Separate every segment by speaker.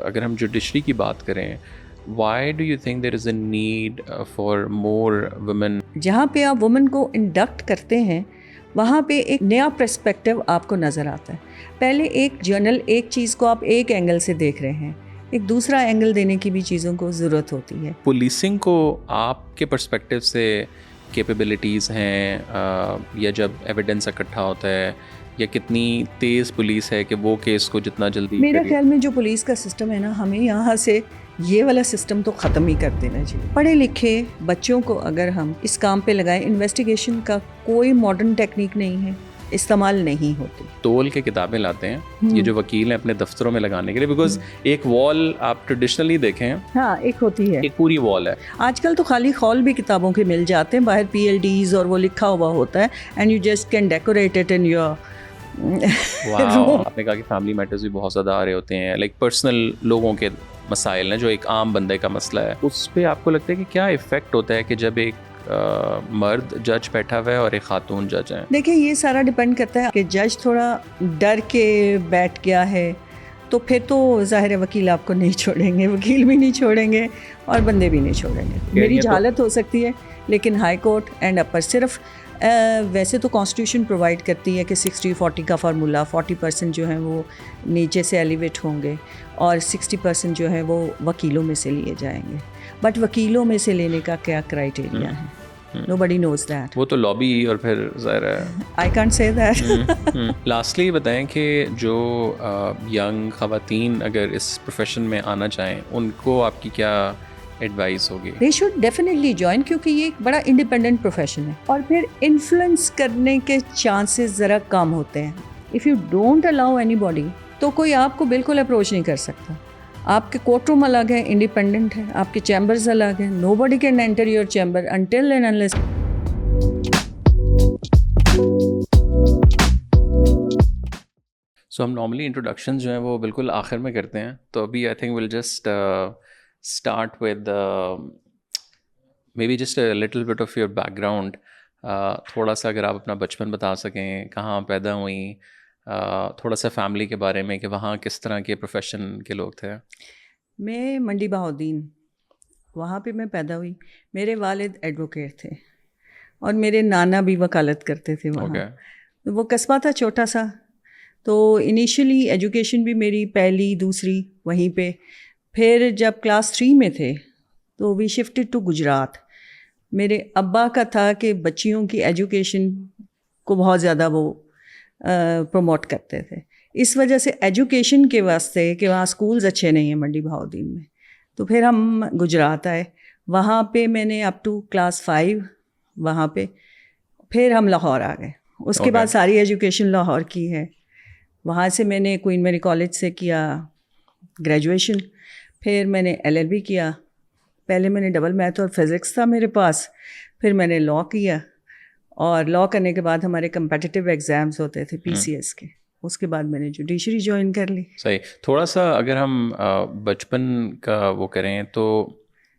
Speaker 1: اگر ہم جوڈیشری کی بات کریں, why do you think there is a need for more women?
Speaker 2: جہاں پہ آپ وومن کو انڈکٹ کرتے ہیں وہاں پہ ایک نیا پرسپیکٹیو آپ کو نظر آتا ہے. پہلے ایک جرنل ایک چیز کو آپ ایک اینگل سے دیکھ رہے ہیں, ایک دوسرا اینگل دینے کی بھی چیزوں کو ضرورت ہوتی ہے.
Speaker 1: پولیسنگ کو آپ کے پرسپیکٹیو سے کیپیبلٹیز ہیں, یا جب ایویڈنس اکٹھا ہوتا ہے, یا کتنی تیز پولیس ہے کہ وہ کیس کو جتنا جلدی؟
Speaker 2: میرا خیال میں جو پولیس کا سسٹم ہے نا, ہمیں یہاں سے یہ والا سسٹم تو ختم ہی کر دینا چاہیے. پڑھے لکھے بچوں کو اگر ہم اس کام پہ لگائیں, انویسٹیگیشن کا کوئی ماڈرن ٹیکنیک نہیں ہے, استعمال نہیں ہوتی.
Speaker 1: تول کے کتابیں لاتے ہیں یہ جو وکیل ہیں اپنے دفتروں میں لگانے کے لیے, بیکاز ایک وال آپ ٹریڈیشنلی دیکھیں,
Speaker 2: ہاں ایک ہوتی ہے,
Speaker 1: ایک پوری وال ہے.
Speaker 2: آج کل تو خالی خول بھی کتابوں کے مل جاتے ہیں, باہر PLDs اور وہ لکھا ہوا ہوتا ہے, and you just can decorate it in your.
Speaker 1: آپ نے کہا کہ فیملی میٹرز بھی بہت زیادہ آ رہے ہوتے ہیں, لائک پرسنل لوگوں کے مسائل ہیں جو ایک عام بندے کا مسئلہ ہے, اس پہ آپ کو لگتا ہے کہ کیا ایفیکٹ ہوتا ہے کہ جب ایک مرد جج بیٹھا ہوا ہے اور ایک خاتون جج ہیں؟
Speaker 2: دیکھیں یہ سارا ڈپینڈ کرتا ہے کہ جج تھوڑا ڈر کے بیٹھ گیا ہے تو پھر تو ظاہر ہے وکیل آپ کو نہیں چھوڑیں گے, وکیل بھی نہیں چھوڑیں گے اور بندے بھی نہیں چھوڑیں گے. میری جہالت ہو سکتی ہے لیکن ہائی کورٹ اینڈ اپر صرف ویسے تو کانسٹیٹیوشن پرووائڈ کرتی ہے کہ 60-40 کا فارمولا, 40% جو ہیں وہ نیچے سے ایلیویٹ ہوں گے اور 60% جو ہے وہ وکیلوں میں سے لیے جائیں گے. بٹ وکیلوں میں سے لینے کا کیا کرائیٹیریا ہے, nobody knows that.
Speaker 1: وہ تو لابی اور پھر ظاہر ہے
Speaker 2: I can't say that.
Speaker 1: Lastly بتائیں کہ جو ینگ خواتین اگر اس پروفیشن میں آنا چاہیں ان کو آپ کی کیا ایڈوائس ہوگی؟
Speaker 2: They should definitely join, کیونکہ یہ ایک بڑا انڈیپینڈنٹ پروفیشن ہے اور پھر انفلوئنس کرنے کے چانسز ذرا کم ہوتے ہیں. If you don't allow anybody تو کوئی آپ کو بالکل اپروچ نہیں کر سکتا. آپ کے کورٹ روم الگ ہے, انڈیپینڈنٹ ہے, آپ کے چیمبرز الگ ہیں. Nobody can enter your chamber until and unless.
Speaker 1: سو ہم نارملی انٹروڈکشن جو ہیں وہ بالکل آخر میں کرتے ہیں, تو ابھی I think will just start with maybe just a little bit of your بیک گراؤنڈ. تھوڑا سا اگر آپ اپنا بچپن بتا سکیں, کہاں پیدا ہوئیں, تھوڑا سا فیملی کے بارے میں کہ وہاں کس طرح کے پروفیشن کے لوگ تھے.
Speaker 2: میں منڈی بہاؤدین وہاں پہ میں پیدا ہوئی. میرے والد ایڈوکیٹ تھے اور میرے نانا بھی وکالت کرتے تھے وہاں. وہ قصبہ تھا چھوٹا سا, تو انیشلی ایجوکیشن بھی میری پہلی دوسری وہیں پہ. پھر جب کلاس 3 میں تھے تو وی شفٹڈ ٹو گجرات. میرے ابا کا تھا کہ بچیوں کی ایجوکیشن کو بہت زیادہ وہ پروموٹ کرتے تھے, اس وجہ سے ایجوکیشن کے واسطے کہ وہاں اسکولز اچھے نہیں ہیں منڈی بہاؤدین میں, تو پھر ہم گجرات آئے. وہاں پہ میں نے اپ ٹو کلاس 5 وہاں پہ, پھر ہم لاہور آ گئے. اس کے بعد ساری ایجوکیشن لاہور کی ہے. وہاں سے میں نے کوئین میری کالج سے کیا گریجویشن, پھر میں نے LLB کیا. پہلے میں نے ڈبل میتھ اور فزکس تھا میرے پاس, پھر میں نے لاء کیا, اور لاء کرنے کے بعد ہمارے کمپیٹیٹیو ایگزامس ہوتے تھے PCS کے, اس کے بعد میں نے جوڈیشری جوائن کر لی.
Speaker 1: صحیح. تھوڑا سا اگر ہم بچپن کا وہ کریں تو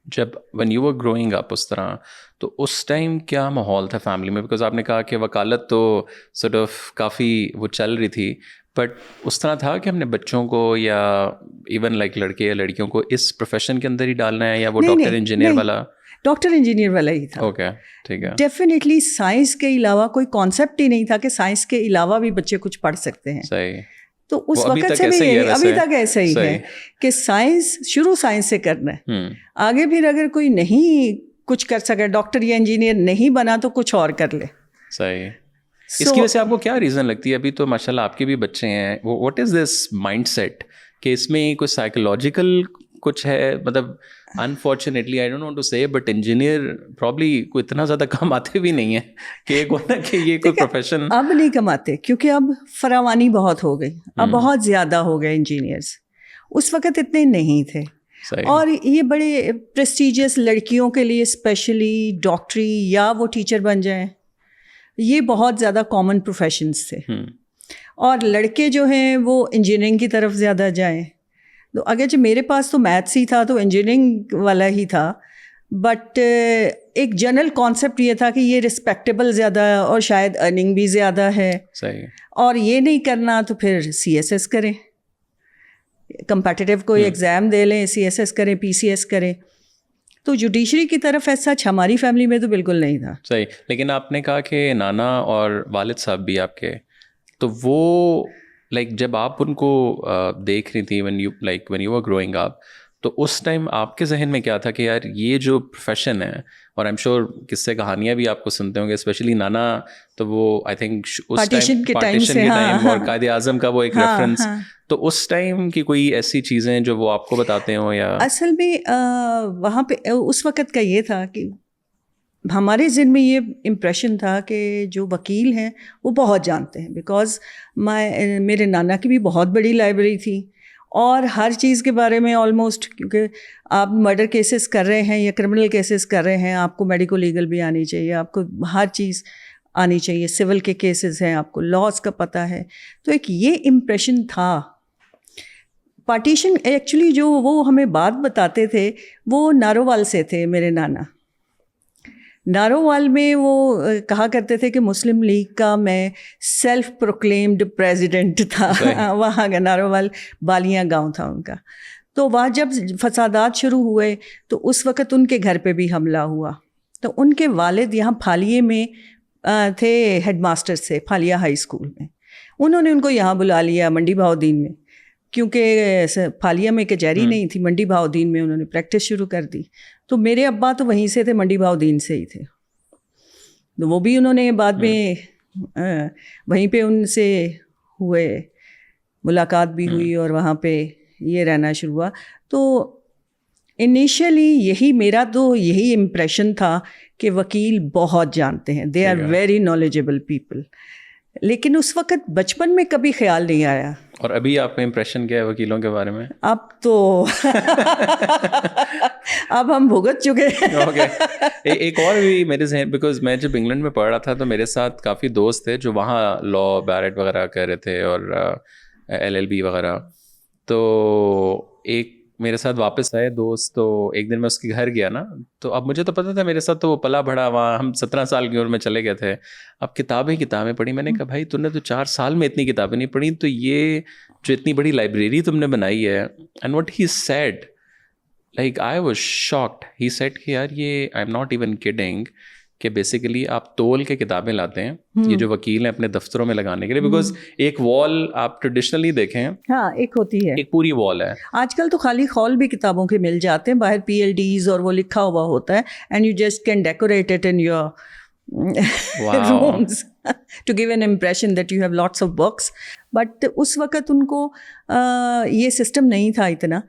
Speaker 1: جب when you were growing up اس طرح, تو اس ٹائم کیا ماحول تھا فیملی میں؟ بیکاز آپ نے کہا کہ وکالت تو سورٹ آف کافی وہ چل رہی تھی, بٹ اس طرح تھا کہ ہم نے بچوں کو یا ایون لائک لڑکے یا لڑکیوں کو اس پروفیشن کے اندر ہی ڈالنا ہے, یا وہ ڈاکٹر انجینئر والا؟
Speaker 2: ڈاکٹر انجینئر والا ہی تھا.
Speaker 1: اوکے ٹھیک ہے.
Speaker 2: ڈیفینیٹلی سائنس کے علاوہ کوئی کانسیپٹ ہی نہیں تھا کہ سائنس کے علاوہ بھی بچے کچھ پڑھ سکتے ہیں.
Speaker 1: صحیح.
Speaker 2: تو اس وقت سے بھی ابھی تک ایسا ہی ہے کہ سائنس شروع سائنس سے کرنا ہے, آگے پھر اگر کوئی نہیں کچھ کر سکے, ڈاکٹر یا انجینئر نہیں بنا تو کچھ اور کر لے.
Speaker 1: صحیح. اس کی وجہ سے آپ کو کیا ریزن لگتی ہے؟ ابھی تو ماشاء اللہ آپ کے بھی بچے ہیں, what is this mindset کہ اس میں کوئی سائیکولوجیکل کچھ ہے؟ مطلب unfortunately I don't want to say, but engineer probably کوئی اتنا زیادہ کماتے بھی نہیں ہیں کہ ایک ہونا کہ یہ کوئی پروفیشن.
Speaker 2: اب نہیں کماتے کیونکہ اب فراوانی بہت ہو گئی, اب بہت زیادہ ہو گئے انجینئرس, اس وقت اتنے نہیں تھے. اور یہ بڑے پریسٹیجیس لڑکیوں کے لیے اسپیشلی ڈاکٹری یا وہ ٹیچر بن جائیں, یہ بہت زیادہ کامن پروفیشنس تھے. اور لڑکے جو ہیں وہ انجینئرنگ کی طرف زیادہ جائیں. تو اگرچہ میرے پاس تو میتھس ہی تھا تو انجینئرنگ والا ہی تھا, بٹ ایک جنرل کانسیپٹ یہ تھا کہ یہ رسپیکٹیبل زیادہ ہے اور شاید ارننگ بھی زیادہ ہے.
Speaker 1: صحیح.
Speaker 2: اور یہ نہیں کرنا تو پھر CSS کریں. کمپیٹیٹیو کوئی ایگزام دے لیں, CSS کریں, PCS کریں. تو جوڈیشری کی طرف ایسا ہماری فیملی میں تو بالکل نہیں تھا.
Speaker 1: صحیح. لیکن آپ نے کہا کہ نانا اور والد صاحب بھی آپ کے, تو وہ لائک جب آپ ان کو دیکھ رہی تھی when you were growing up, تو اس ٹائم آپ کے ذہن میں کیا تھا کہ یار یہ جو پروفیشن ہے, اور آئی ایم شیور قصے کہانیاں بھی آپ کو سنتے ہوں گے, اسپیشلی نانا تو وہ آئی تھنک اس
Speaker 2: پارٹیشن کے ٹائم
Speaker 1: اور قائد اعظم کا وہ ایک ریفرنس, تو اس ٹائم کی کوئی ایسی چیزیں جو وہ آپ کو بتاتے ہوں یا؟
Speaker 2: اصل میں وہاں پہ اس وقت کا یہ تھا کہ ہمارے ذہن میں یہ امپریشن تھا کہ جو وکیل ہیں وہ بہت جانتے ہیں, بیکاز میرے نانا کی بھی بہت بڑی لائبریری تھی, اور ہر چیز کے بارے میں آلموسٹ, کیونکہ آپ مرڈر کیسز کر رہے ہیں یا کرمنل کیسز کر رہے ہیں, آپ کو میڈیکو لیگل بھی آنی چاہیے, آپ کو ہر چیز آنی چاہیے, سول کے کیسز ہیں, آپ کو لاز کا پتہ ہے. تو ایک یہ امپریشن تھا. پارٹیشن ایکچولی جو وہ ہمیں بات بتاتے تھے وہ نارووال سے تھے. میرے نانا نارووال میں وہ کہا کرتے تھے کہ مسلم لیگ کا میں سیلف پروکلیمڈ پریزیڈنٹ تھا. وہاں کا نارووال بالیاں گاؤں تھا ان کا. تو وہاں جب فسادات شروع ہوئے تو اس وقت ان کے گھر پہ بھی حملہ ہوا. تو ان کے والد یہاں پھالیے میں تھے, ہیڈ ماسٹر سے پھالیہ ہائی اسکول میں. انہوں نے ان کو یہاں بلا لیا منڈی بہاؤدین میں, کیونکہ پھالیہ میں کچہری نہیں تھی, منڈی بہاؤدین میں انہوں نے پریکٹس شروع کر دی. تو میرے ابا تو وہیں سے تھے, منڈی بہاؤدین سے ہی تھے. تو وہ بھی انہوں نے بعد میں وہیں پہ ان سے ہوئے, ملاقات بھی ہوئی اور وہاں پہ یہ رہنا شروع ہوا. تو انیشلی یہی میرا تو یہی امپریشن تھا کہ وکیل بہت جانتے ہیں, they are very knowledgeable people. لیکن اس وقت بچپن میں کبھی خیال نہیں آیا.
Speaker 1: اور ابھی آپ کا امپریشن کیا ہے وکیلوں کے بارے میں؟
Speaker 2: اب تو اب ہم بھگت چکے ہیں.
Speaker 1: اوکے. ایک اور بھی میرے ذہن, بیکاز میں جب انگلینڈ میں پڑھ رہا تھا تو میرے ساتھ کافی دوست تھے جو وہاں لا بیرٹ وغیرہ کر رہے تھے اور LLB وغیرہ. تو ایک میرے ساتھ واپس آئے دوست, تو ایک دن میں اس کے گھر گیا نا, تو اب مجھے تو پتا تھا میرے ساتھ تو وہ پلا بڑھا وہاں, ہم 17 سال کی عمر میں چلے گئے تھے. اب کتابیں پڑھی. میں نے کہا بھائی تم نے تو 4 سال میں اتنی کتابیں نہیں پڑھی, تو یہ جو اتنی بڑی لائبریری تم نے بنائی ہے. And what he said, like I was shocked. He said کہ یار یہ آئی ایم ناٹ ایون کڈنگ, کہ بیسیکلی آپ تول کے کتابیں لاتے ہیں یہ جو وکیل ہیں اپنے دفتروں میں لگانے کے لیے, بیکاز ایک وال آپ ٹریڈیشنلی دیکھیں,
Speaker 2: ہاں ایک ہوتی ہے,
Speaker 1: ایک پوری وال ہے.
Speaker 2: آج کل تو خالی خول بھی کتابوں کے مل جاتے ہیں باہر, PLDs اور وہ لکھا ہوا ہوتا ہے, and you just can decorate it in your rooms to give an impression that you have lots of books. But اس وقت ان کو یہ سسٹم نہیں تھا اتنا,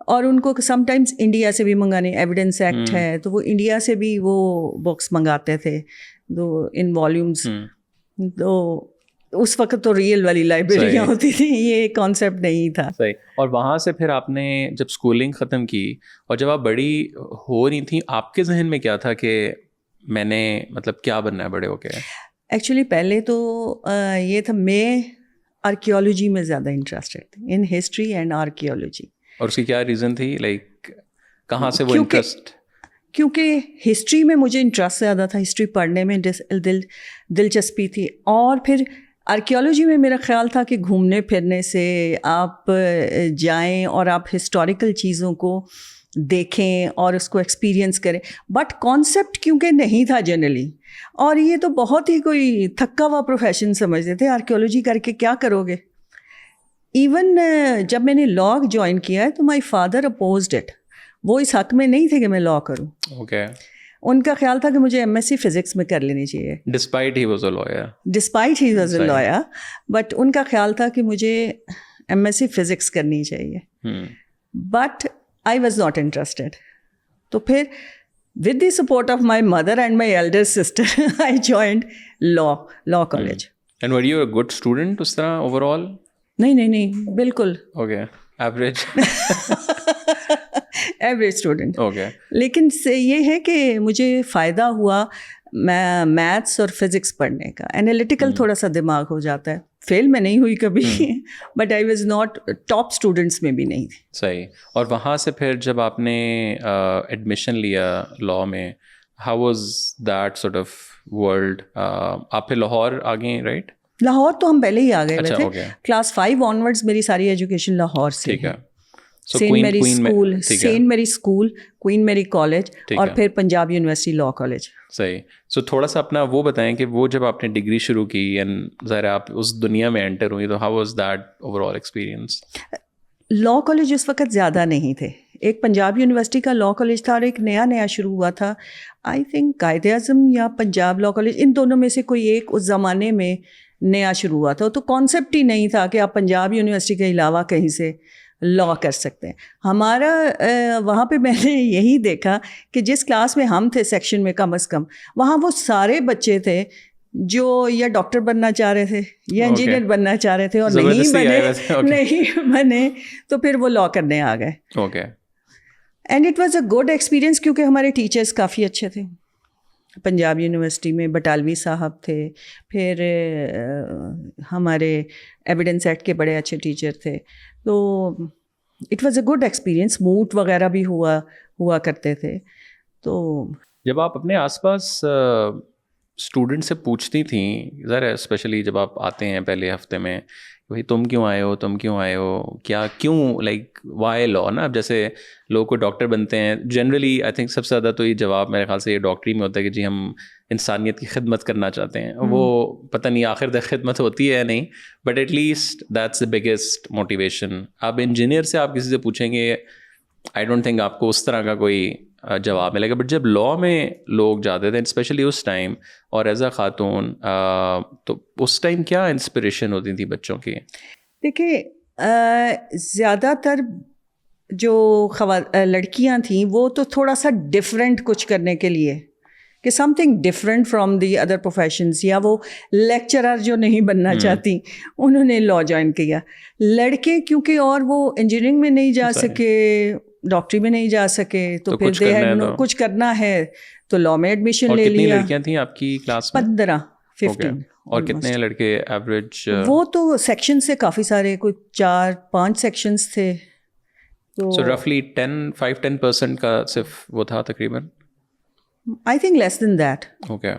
Speaker 2: اور ان کو سم ٹائمز انڈیا سے بھی منگانے, ایویڈنس ایکٹ ہے تو وہ انڈیا سے بھی وہ بکس منگاتے تھے دو ان والیومز. تو اس وقت تو ریئل والی لائبریریاں ہوتی تھیں, یہ کانسیپٹ نہیں تھا.
Speaker 1: صحیح. اور وہاں سے پھر آپ نے جب اسکولنگ ختم کی اور جب آپ بڑی ہو رہی تھیں, آپ کے ذہن میں کیا تھا کہ میں نے مطلب کیا بننا ہے بڑے ہو کے؟
Speaker 2: ایکچولی پہلے تو یہ تھا, میں آرکیولوجی میں زیادہ انٹرسٹڈ تھی, ان ہسٹری اینڈ آرکیولوجی. اور
Speaker 1: اس کی کیا ریزن تھی, لائک کہاں سے وہ انٹرسٹ؟
Speaker 2: کیونکہ ہسٹری میں مجھے انٹرسٹ زیادہ تھا, ہسٹری پڑھنے میں دلچسپی تھی. اور پھر آرکیولوجی میں میرا خیال تھا کہ گھومنے پھرنے سے آپ جائیں اور آپ ہسٹوریکل چیزوں کو دیکھیں اور اس کو ایکسپیرئنس کریں. بٹ کانسیپٹ کیونکہ نہیں تھا جنرلی, اور یہ تو بہت ہی کوئی تھکا ہوا پروفیشن سمجھتے تھے, آرکیولوجی کر کے کیا کرو گے. ایون جب میں نے لا جوائن کیا ہے تو مائی فادر اپوزڈ اٹ. وہ اس حق میں نہیں تھے کہ میں لا کروں.
Speaker 1: اوکے.
Speaker 2: ان کا خیال تھا کہ مجھے MSc فزکس میں کر لینی چاہیے.
Speaker 1: Despite he was
Speaker 2: a lawyer. But ان کا خیال تھا کہ مجھے MSc فزکس کرنی چاہیے. But I was not interested. تو پھر with the support of my mother and my elder sister, I joined law college.
Speaker 1: And were you a good student اس طرح overall?
Speaker 2: نہیں بالکل.
Speaker 1: Okay. Average.
Speaker 2: Average student.
Speaker 1: Okay.
Speaker 2: لیکن یہ ہے کہ مجھے فائدہ ہوا میتھس اور فزکس پڑھنے کا. انالیٹیکل تھوڑا سا دماغ ہو جاتا ہے. فیل میں نہیں ہوئی کبھی, but I was not top students میں بھی نہیں تھی.
Speaker 1: صحیح. اور وہاں سے پھر جب آپ نے ایڈمیشن لیا لاء میں, how was that sort of world? آپ پھر لاہور آ گئے رائٹ؟
Speaker 2: لاہور تو ہم پہلے ہی آ گئے تھے. کلاس 5 آنورڈز میری ساری ایجوکیشن لاہور سے.
Speaker 1: ٹھیک ہے.
Speaker 2: سینٹ میری اسکول، سینٹ میری اسکول، کوئین میری کالج اور پھر پنجاب یونیورسٹی لاء کالج.
Speaker 1: صحیح. سو تھوڑا سا اپنا وہ بتائیں کہ وہ جب آپ نے ڈگری شروع کی اینڈ ظاہر آپ اس دنیا میں انٹر ہوئی تو how was that overall experience?
Speaker 2: Law college اس وقت زیادہ نہیں تھے. ایک پنجاب یونیورسٹی کا لاء کالج تھا اور ایک نیا شروع ہوا تھا, آئی تھنک قائد اعظم یا پنجاب لاء کالج, ان دونوں میں سے کوئی ایک اس زمانے میں نیا شروع ہوا تھا. تو کانسیپٹ ہی نہیں تھا کہ آپ پنجاب یونیورسٹی کے علاوہ کہیں سے لا کر سکتے ہیں. ہمارا وہاں پہ میں نے یہی دیکھا کہ جس کلاس میں ہم تھے سیکشن میں کم از کم, وہاں وہ سارے بچے تھے جو یا ڈاکٹر بننا چاہ رہے تھے یا انجینئر بننا چاہ رہے تھے, اور نہیں بنے تو پھر وہ لا کرنے آ گئے.
Speaker 1: Okay.
Speaker 2: And it was a good experience کیونکہ ہمارے ٹیچرس کافی اچھے تھے. پنجاب یونیورسٹی میں بٹالوی صاحب تھے, پھر ہمارے ایویڈنس ایکٹ کے بڑے اچھے ٹیچر تھے. تو it was a good experience. Moot وغیرہ بھی ہوا کرتے تھے. تو
Speaker 1: جب آپ اپنے آس پاس اسٹوڈنٹ سے پوچھتی تھیں, ذرا اسپیشلی جب آپ آتے ہیں پہلے ہفتے میں, بھائی تم کیوں آئے ہو, کیوں لائک وائی لا نا. اب جیسے لوگ کو ڈاکٹر بنتے ہیں جنرلی, آئی تھنک سب سے زیادہ تو یہ جواب میرے خیال سے یہ ڈاکٹری میں ہوتا ہے کہ جی ہم انسانیت کی خدمت کرنا چاہتے ہیں. وہ پتہ نہیں آخر تک خدمت ہوتی ہے یا نہیں, but at least that's the biggest motivation. آپ انجینئر سے آپ کسی سے پوچھیں گے, آئی ڈونٹ تھنک آپ کو اس طرح کا کوئی جواب ملے گا. بٹ جب لا میں لوگ جاتے تھے اسپیشلی اس ٹائم, اور ایز اے خاتون, تو اس ٹائم کیا انسپریشن ہوتی تھی بچوں کی؟
Speaker 2: دیکھیے زیادہ تر جو لڑکیاں تھیں وہ تو تھوڑا سا ڈفرینٹ کچھ کرنے کے لیے کہ some thing different from the other professions, یا وہ لیکچرر جو نہیں بننا چاہتی انہوں نے لا جوائن کیا. لڑکے کیونکہ اور وہ انجینئرنگ میں نہیں جا سکے, ڈاکٹری میں نہیں جا سکے, تو پھر کچھ کرنا ہے تو لا میں ایڈمیشن لے لیا.
Speaker 1: کتنی لڑکیاں تھیں آپ کی کلاس میں؟
Speaker 2: 15.
Speaker 1: اور کتنے لڑکے ایوریج؟
Speaker 2: وہ تو سیکشن سے کافی سارے, کوئی 4-5 سیکشنز تھے.
Speaker 1: تو رفلی 5-10% کا صرف وہ تھا تقریباً.
Speaker 2: I think less than that.
Speaker 1: Okay.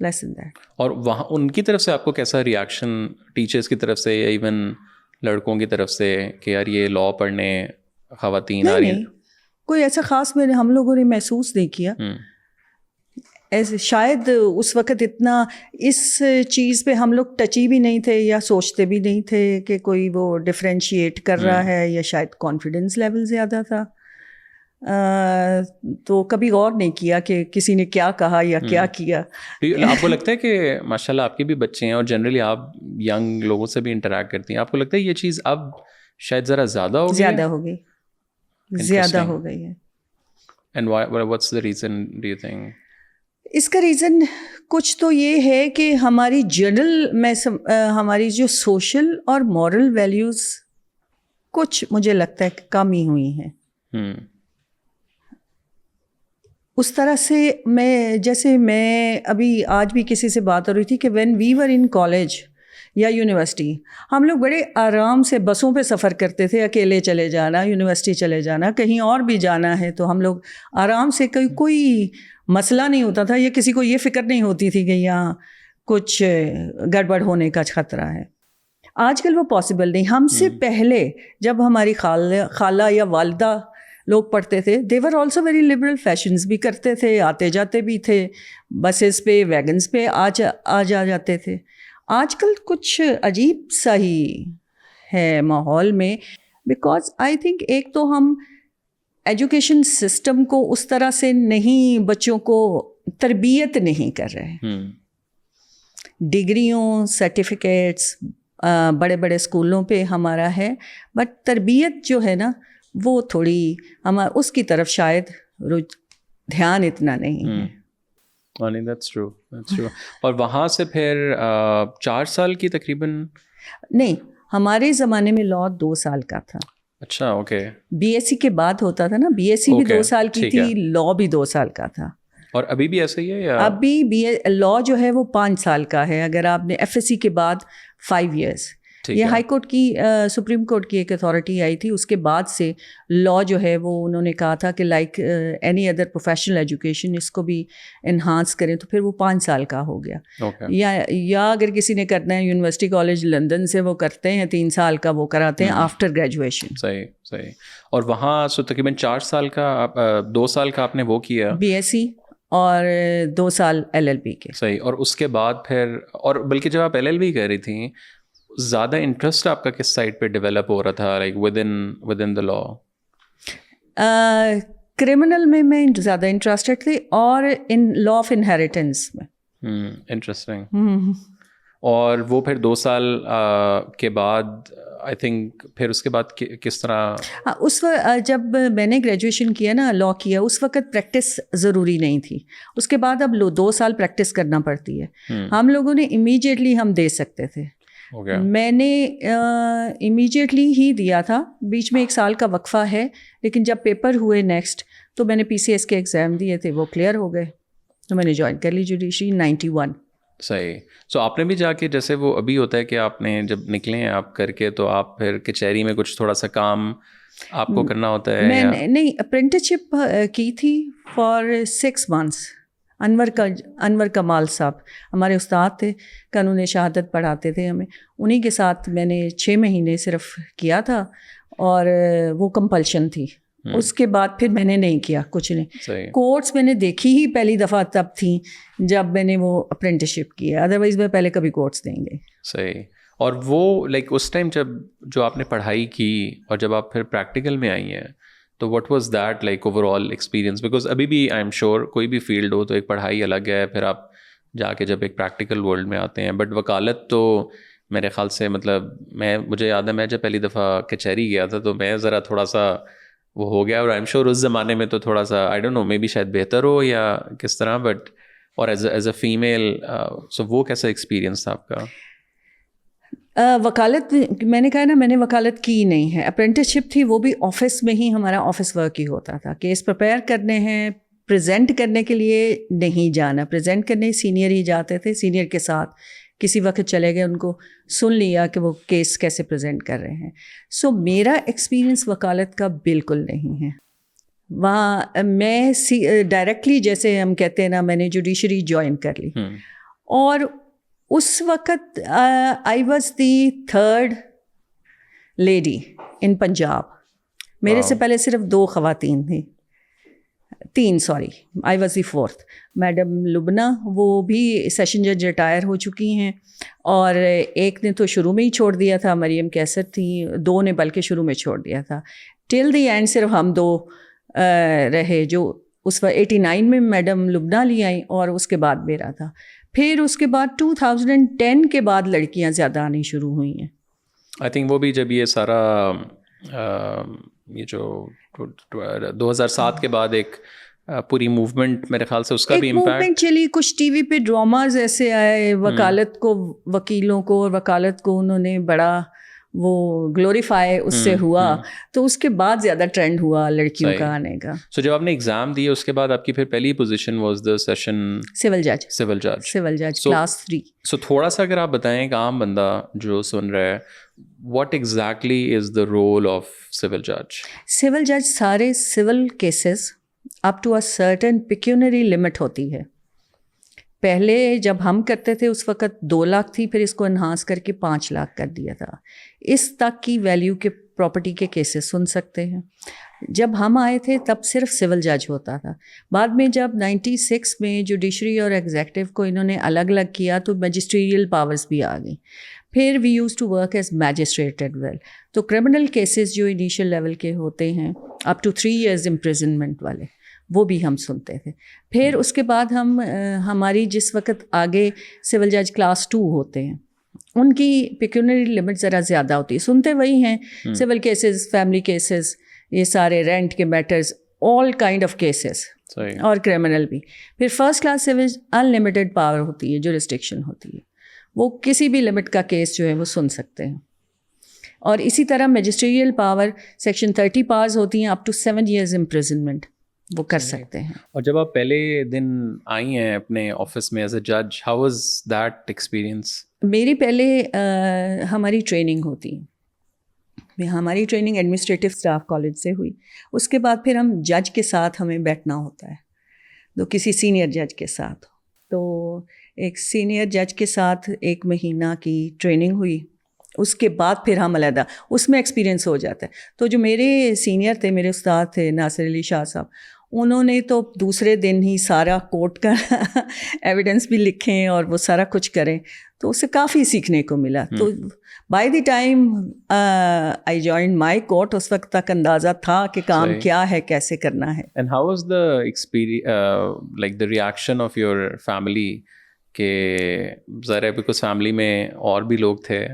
Speaker 2: Less than that.
Speaker 1: اور وہاں ان کی طرف سے آپ کو کیسا ریاکشن, ٹیچرس کی طرف سے یا ایون لڑکوں کی طرف سے, کہ یار یہ لا پڑھنے خواتین آ رہی ہیں؟
Speaker 2: کوئی ایسا خاص ہم لوگوں نے محسوس نہیں کیا. ایسے شاید اس وقت اتنا اس چیز پہ ہم لوگ ٹچی بھی نہیں تھے یا سوچتے بھی نہیں تھے کہ کوئی وہ ڈفرینشیٹ کر رہا ہے, یا شاید کانفیڈنس لیول زیادہ تھا. تو کبھی غور نہیں کیا کہ کسی نے کیا کہا یا کیا کیا.
Speaker 1: آپ کو لگتا ہے کہ ماشاء اللہ آپ کے بھی بچے ہیں اور جنرلی آپ ینگ لوگوں سے بھی انٹریکٹ کرتی ہیں, آپ کو لگتا ہے یہ چیز اب شاید ذرا زیادہ ہو گئی ہے؟ And what's the reason do you think?
Speaker 2: اس کا ریزن کچھ تو یہ ہے کہ ہماری ہماری جو سوشل اور مورل ویلیوز کچھ مجھے لگتا ہے کہ کم ہی ہوئی ہیں. اس طرح سے میں ابھی آج بھی کسی سے بات ہو رہی تھی کہ when we were in college یا یونیورسٹی, ہم لوگ بڑے آرام سے بسوں پہ سفر کرتے تھے, اکیلے چلے جانا, یونیورسٹی چلے جانا, کہیں اور بھی جانا ہے تو ہم لوگ آرام سے, کوئی مسئلہ نہیں ہوتا تھا, یا کسی کو یہ فکر نہیں ہوتی تھی کہ یہاں کچھ گڑبڑ ہونے کا خطرہ ہے. آج کل وہ پاسبل نہیں. ہم سے پہلے جب ہماری خالہ یا والدہ لوگ پڑھتے تھے, دے ور آلسو ویری لبرل, فیشنز بھی کرتے تھے, آتے جاتے بھی تھے, بسز پہ ویگنز پہ آ جاتے تھے. آج کل کچھ عجیب سا ہی ہے ماحول میں, بیکاز آئی تھنک ایک تو ہم ایجوکیشن سسٹم کو اس طرح سے نہیں, بچوں کو تربیت نہیں کر رہے. ڈگریوں, سرٹیفکیٹس بڑے بڑے اسکولوں پہ ہمارا ہے, بٹ تربیت جو ہے نا وہ تھوڑی اس کی طرف شاید دھیان اتنا نہیں ہے.
Speaker 1: That's true. اور وہاں سے پھر 4 سال کی تقریباً
Speaker 2: نہیں, ہمارے زمانے میں لا 2 سال کا تھا.
Speaker 1: اچھا, اوکے.
Speaker 2: بی ایس سی کے بعد ہوتا تھا نا, بی ایس سی بھی 2 سال کی تھی, لا بھی 2 سال کا تھا.
Speaker 1: اور ابھی بھی ایسا ہی ہے یا؟
Speaker 2: ابھی لا جو ہے وہ 5 سال کا ہے, اگر آپ نے ایف ایس سی کے بعد 5 years. یہ ہائی کورٹ کی سپریم کورٹ کی ایک اتھارٹی آئی تھی, اس کے بعد سے لا جو ہے وہ انہوں نے کہا تھا کہ like any other professional education اس کو بھی انہانس کریں, تو پھر وہ 5 سال کا ہو گیا. یا اگر کسی نے کرنا ہے یونیورسٹی کالج لندن سے وہ کرتے ہیں 3 سال کا, وہ کراتے ہیں آفٹر گریجویشن.
Speaker 1: صحیح. اور وہاں تقریباً 4 سال کا 2 سال کا آپ نے وہ کیا
Speaker 2: BSc اور 2 سال LLB کے.
Speaker 1: صحیح. اور اس کے بعد پھر, اور بلکہ جب آپ LLB کر رہی تھیں, زیادہ انٹرسٹ آپ کا کس سائڈ پہ ڈیولپ ہو رہا تھا, like with in the law?
Speaker 2: Criminal میں زیادہ انٹرسٹڈ تھی, اور ان لا آف انہیریٹنس میں.
Speaker 1: انٹرسٹنگ. اور وہ پھر 2 سال کے بعد آئی تھنک پھر اس کے بعد کس طرح؟
Speaker 2: اس وقت جب میں نے گریجویشن کیا نا, لا کیا, اس وقت پریکٹس ضروری نہیں تھی. اس کے بعد اب 2 سال پریکٹس کرنا پڑتی ہے. ہم لوگوں نے امیجیٹلی ہم دے سکتے تھے. میں نے امیجیٹلی ہی دیا تھا, بیچ میں 1 سال کا وقفہ ہے, لیکن جب پیپر ہوئے نیکسٹ تو میں نے PCS کے ایگزام دیے تھے, وہ کلیئر ہو گئے, تو میں نے جوائن کر لی جوڈیشری 91.
Speaker 1: صحیح. سو آپ نے بھی جا کے, جیسے وہ ابھی ہوتا ہے کہ آپ نے جب نکلے ہیں آپ کر کے, تو آپ پھر کچہری میں کچھ تھوڑا سا کام آپ کو کرنا ہوتا ہے؟
Speaker 2: میں نہیں, اپرینٹسشپ کی تھی فار 6 months. انور کمال صاحب ہمارے استاد تھے, قانون شہادت پڑھاتے تھے ہمیں, انہی کے ساتھ میں نے 6 مہینے صرف کیا تھا, اور وہ کمپلشن تھی. اس کے بعد پھر میں نے نہیں کیا کچھ نہیں. کورٹس میں نے دیکھی ہی پہلی دفعہ تب تھیں جب میں نے وہ اپرینٹسشپ کیا, ادروائز میں پہلے کبھی کورٹس نہیں گئی.
Speaker 1: صحیح. اور وہ لائک اس ٹائم جو آپ نے پڑھائی کی اور جب آپ پھر پریکٹیکل میں آئی ہیں, تو what was that like over all experience? Because ابھی بھی آئی ایم شیور کوئی بھی فیلڈ ہو تو ایک پڑھائی الگ ہے, پھر آپ جا کے جب ایک پریکٹیکل ورلڈ میں آتے ہیں. بٹ وکالت تو میرے خیال سے, مطلب مجھے یاد ہے میں جب پہلی دفعہ کچہری گیا تھا تو میں ذرا تھوڑا سا وہ ہو گیا, اور آئی ایم شیور اس زمانے میں تو تھوڑا سا آئی ڈونٹ نو, مے بی شاید بہتر ہو یا کس طرح, بٹ اور ایز اے فیمیل, سو وہ کیسا ایکسپیرینس تھا آپ کا؟
Speaker 2: وکالت میں نے کہا نا, میں نے وکالت کی نہیں ہے. اپرینٹسشپ تھی, وہ بھی آفس میں ہی, ہمارا آفس ورک ہی ہوتا تھا. کیس پریپیئر کرنے ہیں, پریزنٹ کرنے کے لیے نہیں جانا, پریزنٹ کرنے سینئر ہی جاتے تھے. سینئر کے ساتھ کسی وقت چلے گئے, ان کو سن لیا کہ وہ کیس کیسے پریزنٹ کر رہے ہیں. سو میرا ایکسپیرئنس وکالت کا بالکل نہیں ہے. وہاں میں ڈائریکٹلی, جیسے ہم کہتے ہیں نا, میں نے جوڈیشری جوائن کر لی, اور اس وقت I was the 3rd lady in Punjab. میرے سے پہلے صرف 2 خواتین تھیں, 3 sorry, I was the 4th. Madam Lubna, وہ بھی سیشن جج ریٹائر ہو چکی ہیں, اور ایک نے تو شروع میں ہی چھوڑ دیا تھا, مریم کیسر تھیں, 2 نے بلکہ شروع میں چھوڑ دیا تھا. ٹل دی اینڈ صرف ہم 2 رہے, جو اس وقت 89 میں میڈم لبنہ لی آئیں, اور اس کے بعد میرا تھا. پھر اس کے بعد 2010 کے بعد لڑکیاں زیادہ آنی شروع ہوئی ہیں.
Speaker 1: آئی تھنک وہ بھی جب یہ سارا یہ جو 2007 کے بعد ایک پوری موومنٹ, میرے خیال سے اس کا بھی
Speaker 2: امپیکٹ چلی. کچھ ٹی وی پہ ڈراماز ایسے آئے, وکالت کو, وکیلوں کو اور وکالت کو انہوں نے بڑا وہ گلوریفائی اس سے ہوا, تو اس کے بعد زیادہ ٹرینڈ ہوا لڑکیوں کا آنے کا.
Speaker 1: سو جب آپ نے ایگزام دیے اس کے بعد آپ کی پھر پہلی position was the session civil جج
Speaker 2: کلاس 3.
Speaker 1: سو تھوڑا سا اگر آپ بتائیں, ایک عام بندہ جو سن رہا ہے, what exactly is the role of civil جج؟
Speaker 2: سول جج سارے civil cases up to a certain پیکیونری limit ہوتی ہے. پہلے جب ہم کرتے تھے اس وقت 2 لاکھ تھی, پھر اس کو انہانس کر کے 5 لاکھ کر دیا تھا. اس تک کی ویلیو کے پراپرٹی کے کیسز سن سکتے ہیں. جب ہم آئے تھے تب صرف سول جج ہوتا تھا. بعد میں جب 96 میں جوڈیشری اور ایگزیکٹو کو انہوں نے الگ الگ کیا تو میجسٹریل پاورز بھی آ گئیں. پھر we use to work as magistrate at will. تو کرمنل کیسز جو انیشیل لیول کے ہوتے ہیں اپ ٹو 3 years امپریزنمنٹ والے, وہ بھی ہم سنتے تھے. پھر اس کے بعد ہماری جس وقت آگے سول جج کلاس 2 ہوتے ہیں, ان کی پیکیونری لمٹ ذرا زیادہ ہوتی ہے. سنتے وہی ہیں, سول کیسز, فیملی کیسز, یہ سارے رینٹ کے matters, all kind of cases, اور کرمنل بھی. پھر first class civil unlimited power ہوتی ہے, جو ریسٹرکشن ہوتی ہے, وہ کسی بھی لمٹ کا کیس جو ہے وہ سن سکتے ہیں. اور اسی طرح میجسٹریل پاور سیکشن 30 پاورز ہوتی ہیں اپ ٹو 7 years امپریزنمنٹ. وہ کر سکتے ہیں.
Speaker 1: اور جب آپ پہلے دن آئی ہیں اپنے آفس میں ایز اے جج, ہاؤ واز دیٹ ایکسپیرئنس؟
Speaker 2: میری پہلے ہماری ٹریننگ ہوتی, ہماری ٹریننگ ایڈمنسٹریٹو اسٹاف کالج سے ہوئی. اس کے بعد پھر ہم جج کے ساتھ ہمیں بیٹھنا ہوتا ہے, تو کسی سینئر جج کے ساتھ. تو ایک سینئر جج کے ساتھ 1 مہینہ کی ٹریننگ ہوئی. اس کے بعد پھر ہم علیحدہ, اس میں ایکسپیرینس ہو جاتا ہے. تو جو میرے سینئر تھے, میرے استاد تھے ناصر علی شاہ صاحب, انہوں نے تو دوسرے دن ہی سارا کورٹ کا ایویڈنس بھی لکھیں اور وہ سارا کچھ کریں, تو اس سے کافی سیکھنے کو ملا. تو by the time I join my court, اس وقت تک اندازہ تھا کہ کام کیا ہے, کیسے کرنا ہے.
Speaker 1: And how was the experience, like the reaction of your family, کہ ذرا بیکاز فیملی میں اور بھی لوگ تھے,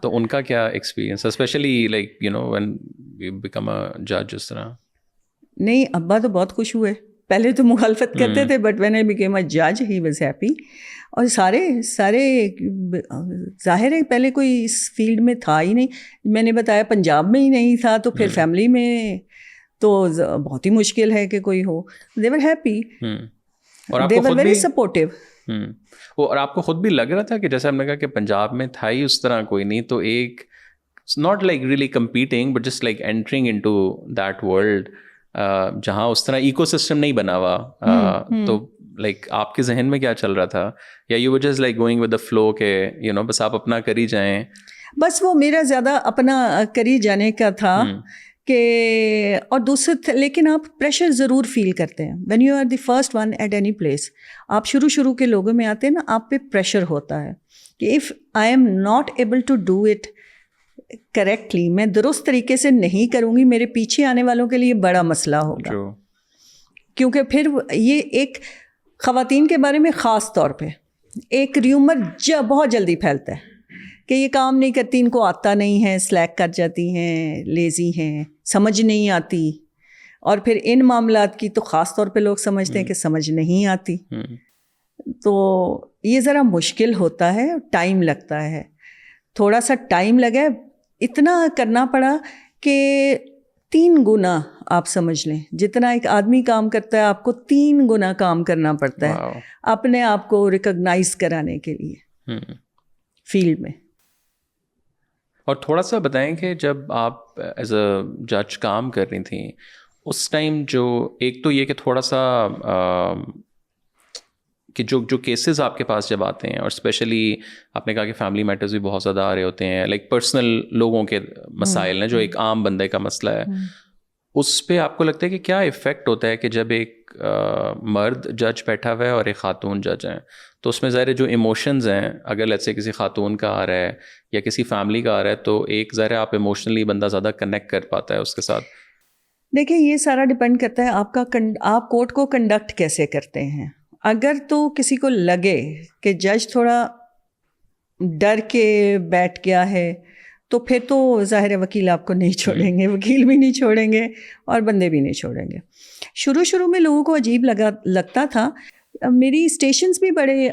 Speaker 1: تو ان کا کیا experience, especially like you know when you become a جج اس طرح؟
Speaker 2: نہیں, ابا تو بہت خوش ہوئے, پہلے تو مخالفت کرتے تھے, but when I became a جج ہی واز ہیپی. اور سارے ظاہر ہے پہلے کوئی اس فیلڈ میں تھا ہی نہیں, میں نے بتایا پنجاب میں ہی نہیں تھا, تو پھر فیملی میں تو بہت ہی مشکل ہے کہ کوئی ہو. They were happy, they were very supportive.
Speaker 1: اور آپ کو خود بھی لگ رہا تھا کہ جیسے ہم نے کہا کہ پنجاب میں تھا ہی اس طرح کوئی نہیں, تو ایک not like really competing but just like entering into that world جہاں اس طرح ایکو سسٹم نہیں بنا ہوا, تو لائک آپ کے ذہن میں کیا چل رہا تھا, یا you were just like going with the flow کہ یو نو بس آپ اپنا کر ہی جائیں؟
Speaker 2: بس وہ میرا زیادہ اپنا کری جانے کا تھا کہ, اور دوسرے لیکن آپ پریشر ضرور فیل کرتے ہیں when you are the first one at any place. آپ شروع کے لوگوں میں آتے ہیں نا, آپ پہ پریشر ہوتا ہے کہ if I am not able to do it correctly, میں درست طریقے سے نہیں کروں گی, میرے پیچھے آنے والوں کے لیے بڑا مسئلہ ہوگا. کیونکہ پھر یہ ایک خواتین کے بارے میں خاص طور پہ ایک ریومر بہت جلدی پھیلتا ہے کہ یہ کام نہیں کرتی, ان کو آتا نہیں ہے, سلیک کر جاتی ہیں, لیزی ہیں, سمجھ نہیں آتی. اور پھر ان معاملات کی تو خاص طور پہ لوگ سمجھتے ہیں کہ سمجھ نہیں آتی. تو یہ ذرا مشکل ہوتا ہے, ٹائم لگتا ہے, تھوڑا سا ٹائم لگا, اتنا کرنا پڑا کہ 3 گنا آپ سمجھ لیں, جتنا ایک آدمی کام کرتا ہے آپ کو 3 گنا کام کرنا پڑتا ہے اپنے آپ کو ریکگنائز کرانے کے لیے فیلڈ میں.
Speaker 1: اور تھوڑا سا بتائیں کہ جب آپ ایز اے جج کام کر رہی تھیں اس ٹائم, جو ایک تو یہ کہ تھوڑا سا کہ جو کیسز آپ کے پاس جب آتے ہیں, اور اسپیشلی آپ نے کہا کہ فیملی میٹرز بھی بہت زیادہ آ رہے ہوتے ہیں, لائک پرسنل لوگوں کے مسائل ہیں جو ایک عام بندے کا مسئلہ ہے, اس پہ آپ کو لگتا ہے کہ کیا ایفیکٹ ہوتا ہے کہ جب ایک مرد جج بیٹھا ہوا ہے اور ایک خاتون جج ہیں, تو اس میں ظاہر جو ایموشنز ہیں, اگر لیٹس سے کسی خاتون کا آ رہا ہے یا کسی فیملی کا آ رہا ہے, تو ایک ظاہر آپ ایموشنلی بندہ زیادہ کنیکٹ کر پاتا ہے اس کے ساتھ.
Speaker 2: دیکھیں یہ سارا ڈپینڈ کرتا ہے آپ کورٹ کو کنڈکٹ کیسے کرتے ہیں. اگر تو کسی کو لگے کہ جج تھوڑا ڈر کے بیٹھ گیا ہے, تو پھر تو ظاہر وکیل آپ کو نہیں چھوڑیں گے, وکیل بھی نہیں چھوڑیں گے اور بندے بھی نہیں چھوڑیں گے. شروع میں لوگوں کو عجیب لگتا تھا. میری اسٹیشنز بھی بڑے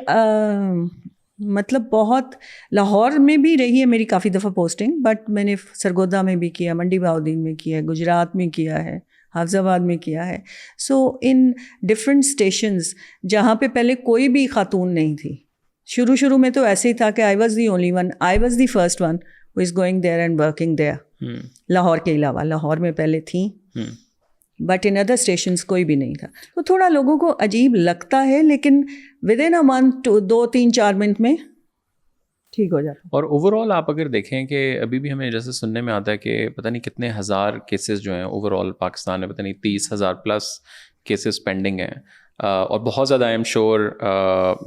Speaker 2: مطلب بہت, لاہور میں بھی رہی ہے میری کافی دفعہ پوسٹنگ, بٹ میں نے سرگودا میں بھی کیا, منڈی بہاؤدین میں کیا ہے, گجرات میں کیا ہے, حافظ آباد میں کیا ہے. سو ان ڈفرینٹ اسٹیشنز جہاں پہ پہلے کوئی بھی خاتون نہیں تھی, شروع میں تو ایسے ہی تھا کہ آئی was the only one, I was the first one who is going there and working there. Lahore کے علاوہ, لاہور میں پہلے تھیں بٹ ان ادر اسٹیشنس کوئی بھی نہیں تھا. تو تھوڑا لوگوں کو عجیب لگتا ہے, لیکن with in a month 2-3-4 minute میں ٹھیک ہو جاتا.
Speaker 1: اور اوور آل آپ اگر دیکھیں کہ ابھی بھی ہمیں جیسے سننے میں آتا ہے کہ پتہ نہیں کتنے ہزار کیسز جو ہیں اوور آل پاکستان میں, پتہ نہیں 30,000 پلس کیسز پینڈنگ ہیں, اور بہت زیادہ آئی ایم شیور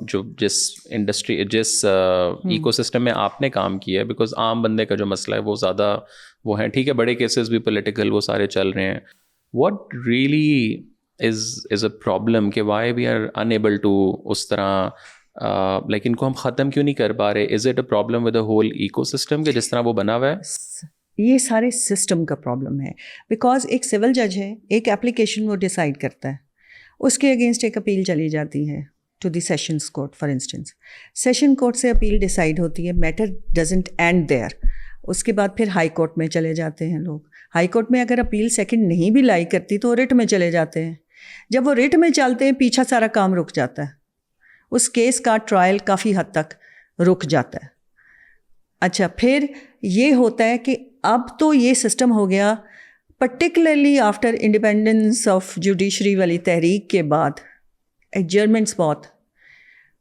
Speaker 1: جو جس انڈسٹری جس ایکو سسٹم میں آپ نے کام کیا ہے, بیکاز عام بندے کا جو مسئلہ ہے وہ زیادہ وہ ہیں, ٹھیک ہے بڑے کیسز بھی پولیٹیکل وہ سارے چل رہے ہیں. What really is a problem کہ why we are unable to اس طرح لائک ان کو ہم ختم کیوں نہیں کر پا رہے؟ Is it a problem with a whole ecosystem کہ جس طرح وہ بنا ہوا ہے؟
Speaker 2: یہ سارے سسٹم کا پرابلم ہے, بیکاز ایک سول جج ہے, ایک اپلیکیشن وہ ڈیسائیڈ کرتا ہے, اس کے اگینسٹ ایک اپیل چلی جاتی ہے to the sessions court. For instance session court سے اپیل ڈیسائیڈ ہوتی ہے, میٹر ڈزنٹ اینڈ دیئر. اس کے بعد پھر ہائی کورٹ میں چلے جاتے ہیں لوگ. ہائی کورٹ میں اگر اپیل سیکنڈ نہیں بھی لائی کرتی تو ریٹ میں چلے جاتے ہیں جب وہ ریٹ میں چلتے ہیں پیچھا سارا کام رک جاتا ہے, اس کیس کا ٹرائل کافی حد تک رک جاتا ہے. اچھا پھر یہ ہوتا ہے کہ اب تو یہ سسٹم ہو گیا, particularly after independence of judiciary والی تحریک کے بعد ایڈجرمنٹس بہت,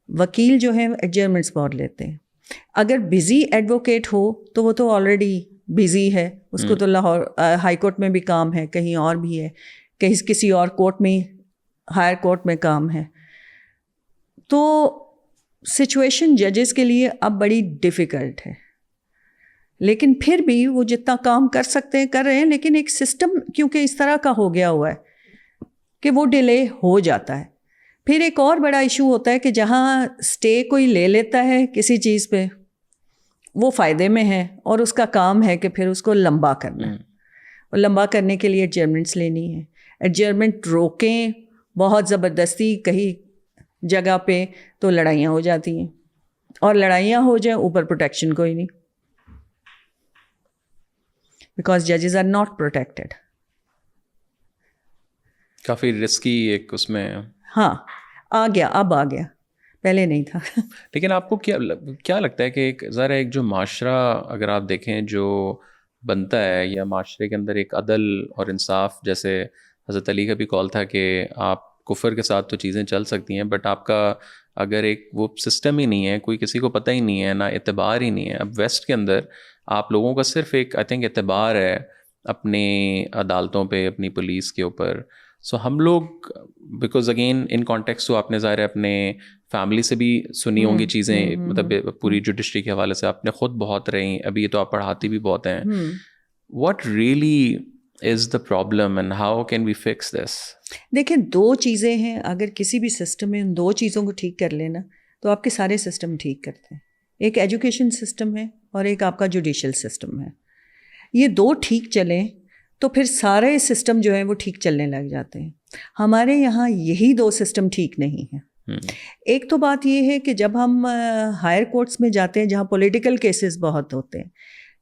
Speaker 2: وکیل جو ہیں ایڈجرمنٹس بہت لیتے ہیں. اگر بزی ایڈوکیٹ ہو تو وہ تو آلریڈی بزی ہے, اس کو تو لاہور ہائی کورٹ میں بھی کام ہے, کہیں اور بھی ہے, کسی اور کورٹ میں ہائر کورٹ میں کام ہے. تو سچویشن ججز کے لیے اب بڑی ڈیفیکلٹ ہے, لیکن پھر بھی وہ جتنا کام کر سکتے ہیں کر رہے ہیں. لیکن ایک سسٹم کیونکہ اس طرح کا ہو گیا ہوا ہے کہ وہ ڈیلے ہو جاتا ہے. پھر ایک اور بڑا ایشو ہوتا ہے کہ جہاں اسٹے کوئی لے لیتا ہے کسی چیز پہ, وہ فائدے میں ہے اور اس کا کام ہے کہ پھر اس کو لمبا کرنا ہے, اور لمبا کرنے کے لیے ایڈجرمنٹس لینی ہے. ایڈجرمنٹ روکیں بہت زبردستی کہیں جگہ پہ تو لڑائیاں ہو جاتی ہیں, اور لڑائیاں ہو جائیں اوپر پروٹیکشن کوئی نہیں, بیکاز ججز آر ناٹ پروٹیکٹیڈ.
Speaker 1: کافی رسکی ایک اس میں.
Speaker 2: ہاں آ گیا, اب آ گیا, پہلے نہیں تھا.
Speaker 1: لیکن آپ کو کیا لگتا ہے کہ ایک ذرا ایک جو معاشرہ اگر آپ دیکھیں جو بنتا ہے, یا معاشرے کے اندر ایک عدل اور انصاف, جیسے حضرت علی کا بھی کال تھا کہ آپ کفر کے ساتھ تو چیزیں چل سکتی ہیں, بٹ آپ کا اگر ایک وہ سسٹم ہی نہیں ہے, کوئی کسی کو پتہ ہی نہیں ہے, نہ اعتبار ہی نہیں ہے. اب ویسٹ کے اندر آپ لوگوں کا صرف ایک آئی تھنک اعتبار ہے اپنی عدالتوں پہ, اپنی پولیس کے اوپر. سو ہم لوگ بیکاز اگین ان کانٹیکس تو آپ نے ظاہر اپنے فیملی سے بھی سنی ہوں گی چیزیں, مطلب پوری جوڈیشری کے حوالے سے آپ نے خود بہت رہی, ابھی تو آپ پڑھاتی بھی بہت ہیں. What really is the problem and how can we fix this?
Speaker 2: دیکھیں دو چیزیں ہیں, اگر کسی بھی سسٹم میں ان دو چیزوں کو ٹھیک کر لینا تو آپ کے سارے سسٹم ٹھیک کرتے ہیں. ایک ایجوکیشن سسٹم ہے اور ایک آپ کا جوڈیشل سسٹم ہے. یہ دو ٹھیک چلیں تو پھر سارے سسٹم جو ہیں وہ ٹھیک چلنے لگ جاتے ہیں. ہمارے یہاں یہی دو سسٹم ٹھیک نہیں ہیں. ایک تو بات یہ ہے کہ جب ہم ہائر کورٹس میں جاتے ہیں جہاں پولیٹیکل کیسز بہت ہوتے ہیں,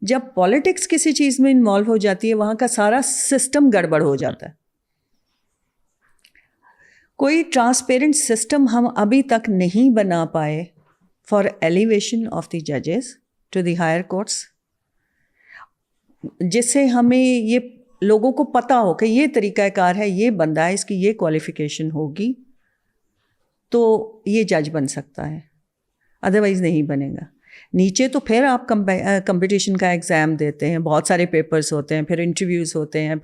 Speaker 2: جب پالیٹکس کسی چیز میں انوالو ہو جاتی ہے وہاں کا سارا سسٹم گڑبڑ ہو جاتا ہے. کوئی ٹرانسپیرنٹ سسٹم ہم ابھی تک نہیں بنا پائے فار ایلیویشن آف دی ججز ٹو دی ہائر کورٹس, جس سے ہمیں یہ لوگوں کو پتہ ہو کہ یہ طریقہ کار ہے, یہ بندہ ہے, اس کی یہ کوالیفیکیشن ہوگی تو یہ جج بن سکتا ہے, ادروائز نہیں بنے گا. نیچے تو پھر آپ کمپٹیشن کا ایگزام دیتے ہیں, بہت سارے پیپرز ہوتے ہیں, پھر انٹرویوز ہوتے ہیں,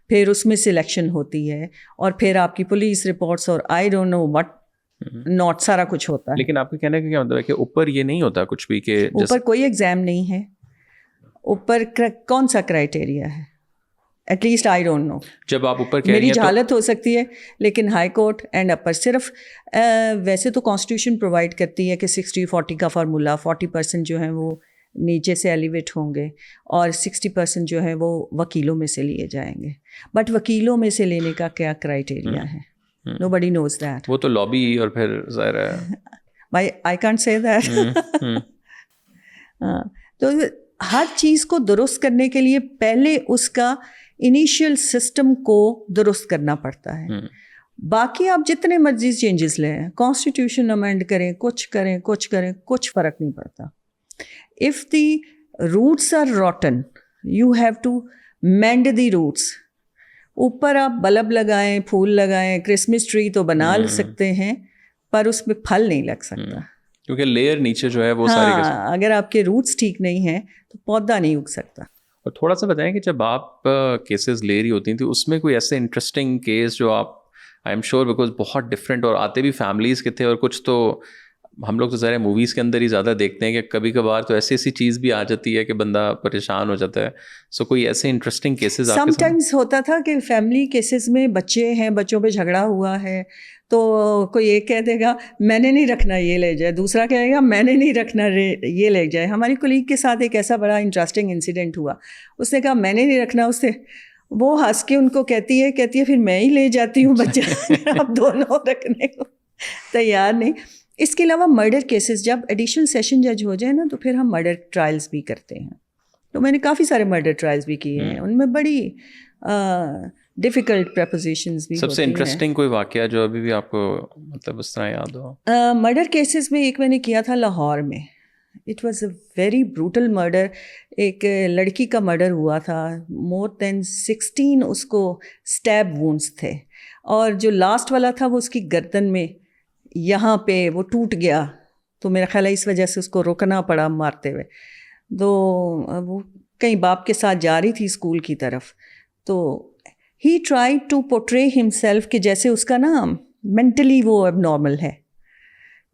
Speaker 2: پھر اس میں سلیکشن ہوتی ہے, اور پھر آپ کی پولیس رپورٹس اور I don't know what not سارا کچھ ہوتا ہے.
Speaker 1: لیکن آپ کے کہنے کا کیا مطلب ہے کہ اوپر یہ نہیں ہوتا کچھ بھی, کہ
Speaker 2: اوپر کوئی ایگزام نہیں ہے, اوپر کون سا کرائٹیریا ہے, at least I don't know.
Speaker 1: جب آپ اوپر کہہ رہی ہیں
Speaker 2: میری جہالت ہو سکتی ہے, لیکن ہائی کورٹ اینڈ اپر صرف ویسے تو کانسٹیٹیوشن پرووائڈ کرتی ہے کہ 60-40 کا فارمولا, 40% جو ہیں وہ نیچے سے ایلیویٹ ہوں گے اور 60% جو ہے وہ وکیلوں میں سے لیے جائیں گے. بٹ وکیلوں میں سے لینے کا کیا کرائٹیریا ہے, نو بڈی نوز دیٹ.
Speaker 1: وہ تو لابی اور پھر ظاہر ہے
Speaker 2: بھائی آئی کانٹ سے دیٹ. تو ہر چیز کو درست کرنے کے لیے پہلے اس کا انیشیل سسٹم کو درست کرنا پڑتا ہے. باقی آپ جتنے مرضی چینجز لیں, کانسٹیٹیوشن امینڈ کریں, کچھ فرق نہیں پڑتا. If the roots are rotten you have to mend the roots. اوپر آپ بلب لگائیں, پھول لگائیں, کرسمس ٹری تو بنا سکتے ہیں, پر اس میں پھل نہیں لگ سکتا,
Speaker 1: کیونکہ لیئر نیچے جو ہے وہ ساری
Speaker 2: اگر آپ کے روٹس ٹھیک نہیں ہیں تو پودا نہیں اگ سکتا.
Speaker 1: اور تھوڑا سا بتائیں کہ جب آپ کیسز لے رہی ہوتی تھیں تو اس میں کوئی ایسے انٹرسٹنگ کیس جو آپ, آئی ایم شیور بیکاز بہت ڈفرینٹ اور آتے بھی فیملیز کے تھے, اور کچھ تو ہم لوگ تو ذرا موویز کے اندر ہی زیادہ دیکھتے ہیں کہ کبھی کبھار تو ایسی چیز بھی آ جاتی ہے کہ بندہ پریشان ہو جاتا ہے. سو کوئی ایسے انٹرسٹنگ کیسز
Speaker 2: سم ٹائمز ہوتا تھا کہ فیملی کیسز میں بچے ہیں, بچوں پہ جھگڑا ہوا ہے, تو کوئی ایک کہہ دے گا میں نے نہیں رکھنا یہ لے جائے, دوسرا کہے گا میں نے نہیں رکھنا یہ لے جائے. ہماری کولیگ کے ساتھ ایک ایسا بڑا انٹرسٹنگ انسیڈنٹ ہوا, اس نے کہا میں نے نہیں رکھنا, اس سے وہ ہنس کے ان کو کہتی ہے پھر میں ہی لے جاتی ہوں بچہ, آپ دونوں رکھنے کو تیار نہیں. اس کے علاوہ مرڈر کیسز, جب ایڈیشنل سیشن جج ہو جائے نا تو پھر ہم مرڈر ٹرائلز بھی کرتے ہیں. تو میں نے کافی سارے مرڈر ٹرائلز بھی کیے ہیں, ان میں بڑی ڈیفیکلٹ پریپوزیشنز بھی
Speaker 1: سب سے انٹرسٹنگ کوئی واقعہ جو ابھی بھی آپ کو مطلب اس طرح یاد ہو؟
Speaker 2: مرڈر کیسز میں ایک میں نے کیا تھا لاہور میں. It was a very brutal murder. ایک لڑکی کا مرڈر ہوا تھا, مور دین 16 اس کو اسٹیب وونڈس تھے, اور جو لاسٹ والا تھا وہ اس کی گردن میں یہاں پہ وہ ٹوٹ گیا, تو میرا خیال ہے اس وجہ سے اس کو روکنا پڑا مارتے ہوئے. تو وہ کہیں باپ کے ساتھ جا رہی تھی اسکول کی طرف, تو ہی ٹرائیڈ ٹو پورٹرے ہمسیلف کہ جیسے اس کا نا مینٹلی وہ اب نارمل ہے.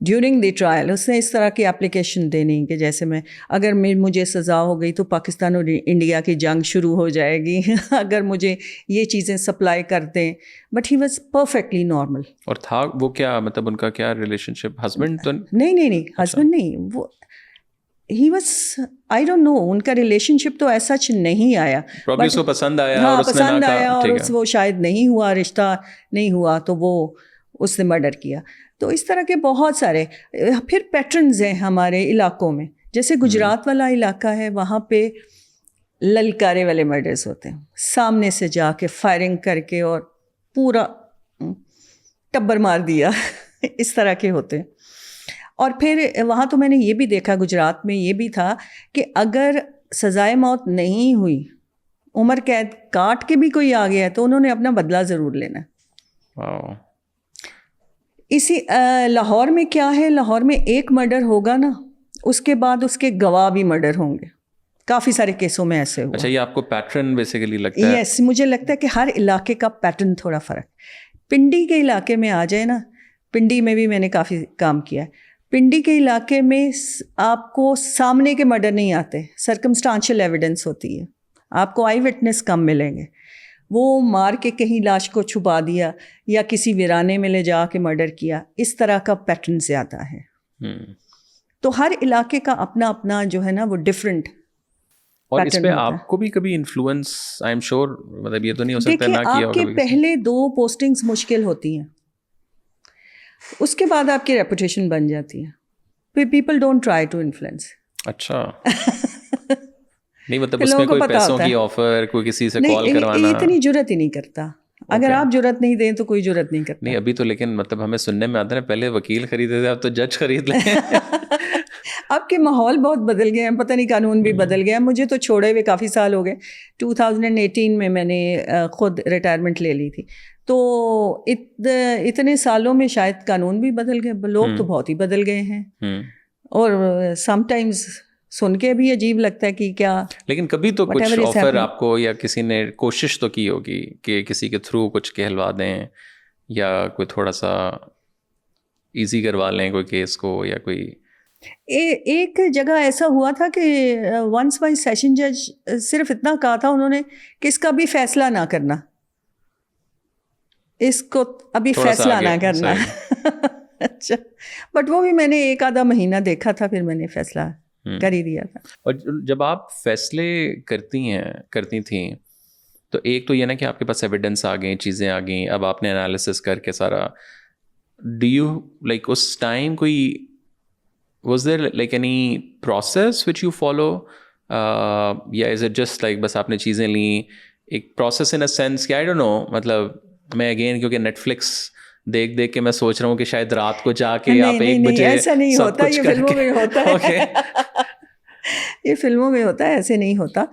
Speaker 2: ڈیورنگ دی ٹرائل اس نے اس طرح کی اپلیکیشن دینی کہ جیسے میں اگر مجھے سزا ہو گئی تو پاکستان اور انڈیا کی جنگ شروع ہو جائے گی اگر مجھے یہ چیزیں سپلائی کر دیں. But he was perfectly normal.
Speaker 1: اور تھا وہ کیا مطلب ان کا کیا ریلیشن شپ؟ ہسبینڈ تو
Speaker 2: نہیں ہسبینڈ نہیں, وہ ہی واز آئی ڈونٹ نو ان کا ریلیشن شپ تو ایسا نہیں آیا.
Speaker 1: پرابلی اس کو پسند آیا.
Speaker 2: ہاں پسند آیا اور وہ شاید نہیں ہوا, رشتہ نہیں ہوا, تو وہ اس نے مرڈر کیا. تو اس طرح کے بہت سارے پھر پیٹرنز ہیں ہمارے علاقوں میں. جیسے گجرات والا علاقہ ہے, وہاں پہ للکارے والے مرڈرز ہوتے ہیں, سامنے سے جا کے فائرنگ کر کے اور پورا ٹبر مار دیا, اس طرح کے ہوتے ہیں. اور پھر وہاں تو میں نے یہ بھی دیکھا, گجرات میں یہ بھی تھا کہ اگر سزائے موت نہیں ہوئی, عمر قید کاٹ کے بھی کوئی آ گیا تو انہوں نے اپنا بدلہ ضرور لینا. اسی لاہور میں کیا ہے, لاہور میں ایک مرڈر ہوگا نا, اس کے بعد اس کے گواہ بھی مرڈر ہوں گے. کافی سارے کیسوں میں ایسے ہوا.
Speaker 1: اچھا, یہ آپ کو پیٹرن بیسیکلی لگتا ہے؟
Speaker 2: یس, مجھے لگتا ہے کہ ہر علاقے کا پیٹرن تھوڑا فرق. پنڈی کے علاقے میں آ جائے نا, پنڈی میں بھی میں نے کافی کام کیا ہے. پنڈی کے علاقے میں آپ کو سامنے کے مرڈر نہیں آتے, سرکمسٹانشل ایویڈنس ہوتی ہے, آپ کو آئی وٹنس کم ملیں گے. وہ مار کے کہیں لاش کو چھپا دیا یا کسی ویرانے میں لے جا کے مرڈر کیا, اس طرح کا پیٹرن زیادہ ہے. تو ہر علاقے کا اپنا اپنا جو ہے نا وہ ڈفرینٹ.
Speaker 1: اور اس پہ آپ کو بھی کبھی انفلوئنس آئی ایم شیور, مطلب یہ تو نہیں ہو سکتا نہ کیا ہو.
Speaker 2: آپ کے پہلے 2 پوسٹنگز مشکل ہوتی ہیں, اس کے بعد آپ کی ریپوٹیشن بن جاتی ہے. پھر people don't try to influence.
Speaker 1: اچھا, نہیں مطلب اس میں کوئی پیسوں کی آفر, کوئی کسی سے کال کروانا,
Speaker 2: اتنی جرت ہی نہیں کرتا. اگر آپ جرت نہیں دیں تو کوئی جرت نہیں کرتا.
Speaker 1: نہیں ابھی تو, لیکن مطلب ہمیں سننے میں آتا ہے پہلے وکیل خریدے تھے, اب تو جج خرید لیں.
Speaker 2: اب کے ماحول بہت بدل گئے ہیں, پتہ نہیں قانون بھی بدل گیا. مجھے تو چھوڑے ہوئے کافی سال ہو گئے. 2018 میں نے خود ریٹائرمنٹ لے لی تھی, تو اتنے سالوں میں شاید قانون بھی بدل گئے, لوگ تو بہت ہی بدل گئے ہیں. اور سم ٹائمز سن کے بھی عجیب لگتا ہے کہ کیا.
Speaker 1: لیکن کبھی تو کچھ آفر آپ کو یا کسی نے کوشش تو کی ہوگی کہ کسی کے تھرو کچھ کہلوا دیں یا کوئی تھوڑا سا ایزی کروا لیں کوئی کیس کو, یا کوئی
Speaker 2: ایک جگہ ایسا ہوا تھا کہ ونس بائی سیشن جج صرف اتنا کہا تھا انہوں نے کہ اس کا بھی فیصلہ نہ کرنا, اس کو ابھی فیصلہ نہ کرنا. اچھا, بٹ وہ بھی میں نے 1 آدھا مہینہ دیکھا تھا, پھر میں نے فیصلہ کر ہی دیا تھا.
Speaker 1: اور جب آپ فیصلے کرتی تھیں تو ایک تو یہ نا کہ آپ کے پاس ایویڈنس آ گئیں, چیزیں آ گئیں, اب آپ نے انالیسس کر کے سارا, ڈو یو لائک اس ٹائم کوئی was there like any process which you follow, یا از اٹ جسٹ لائک بس آپ نے چیزیں لیں, ایک پروسیس ان اے سینس کہ آئی ڈونٹ نو, مطلب میں اگین کیونکہ نیٹ فلکس دیکھ کے میں سوچ رہا ہوں کہ شاید رات کو جا کے آپ 1 بجے
Speaker 2: ایسا نہیں ہوتا, یہ فلموں میں ہوتا ہے. یہ فلموں میں ہوتا ہے, ایسے نہیں ہوتا.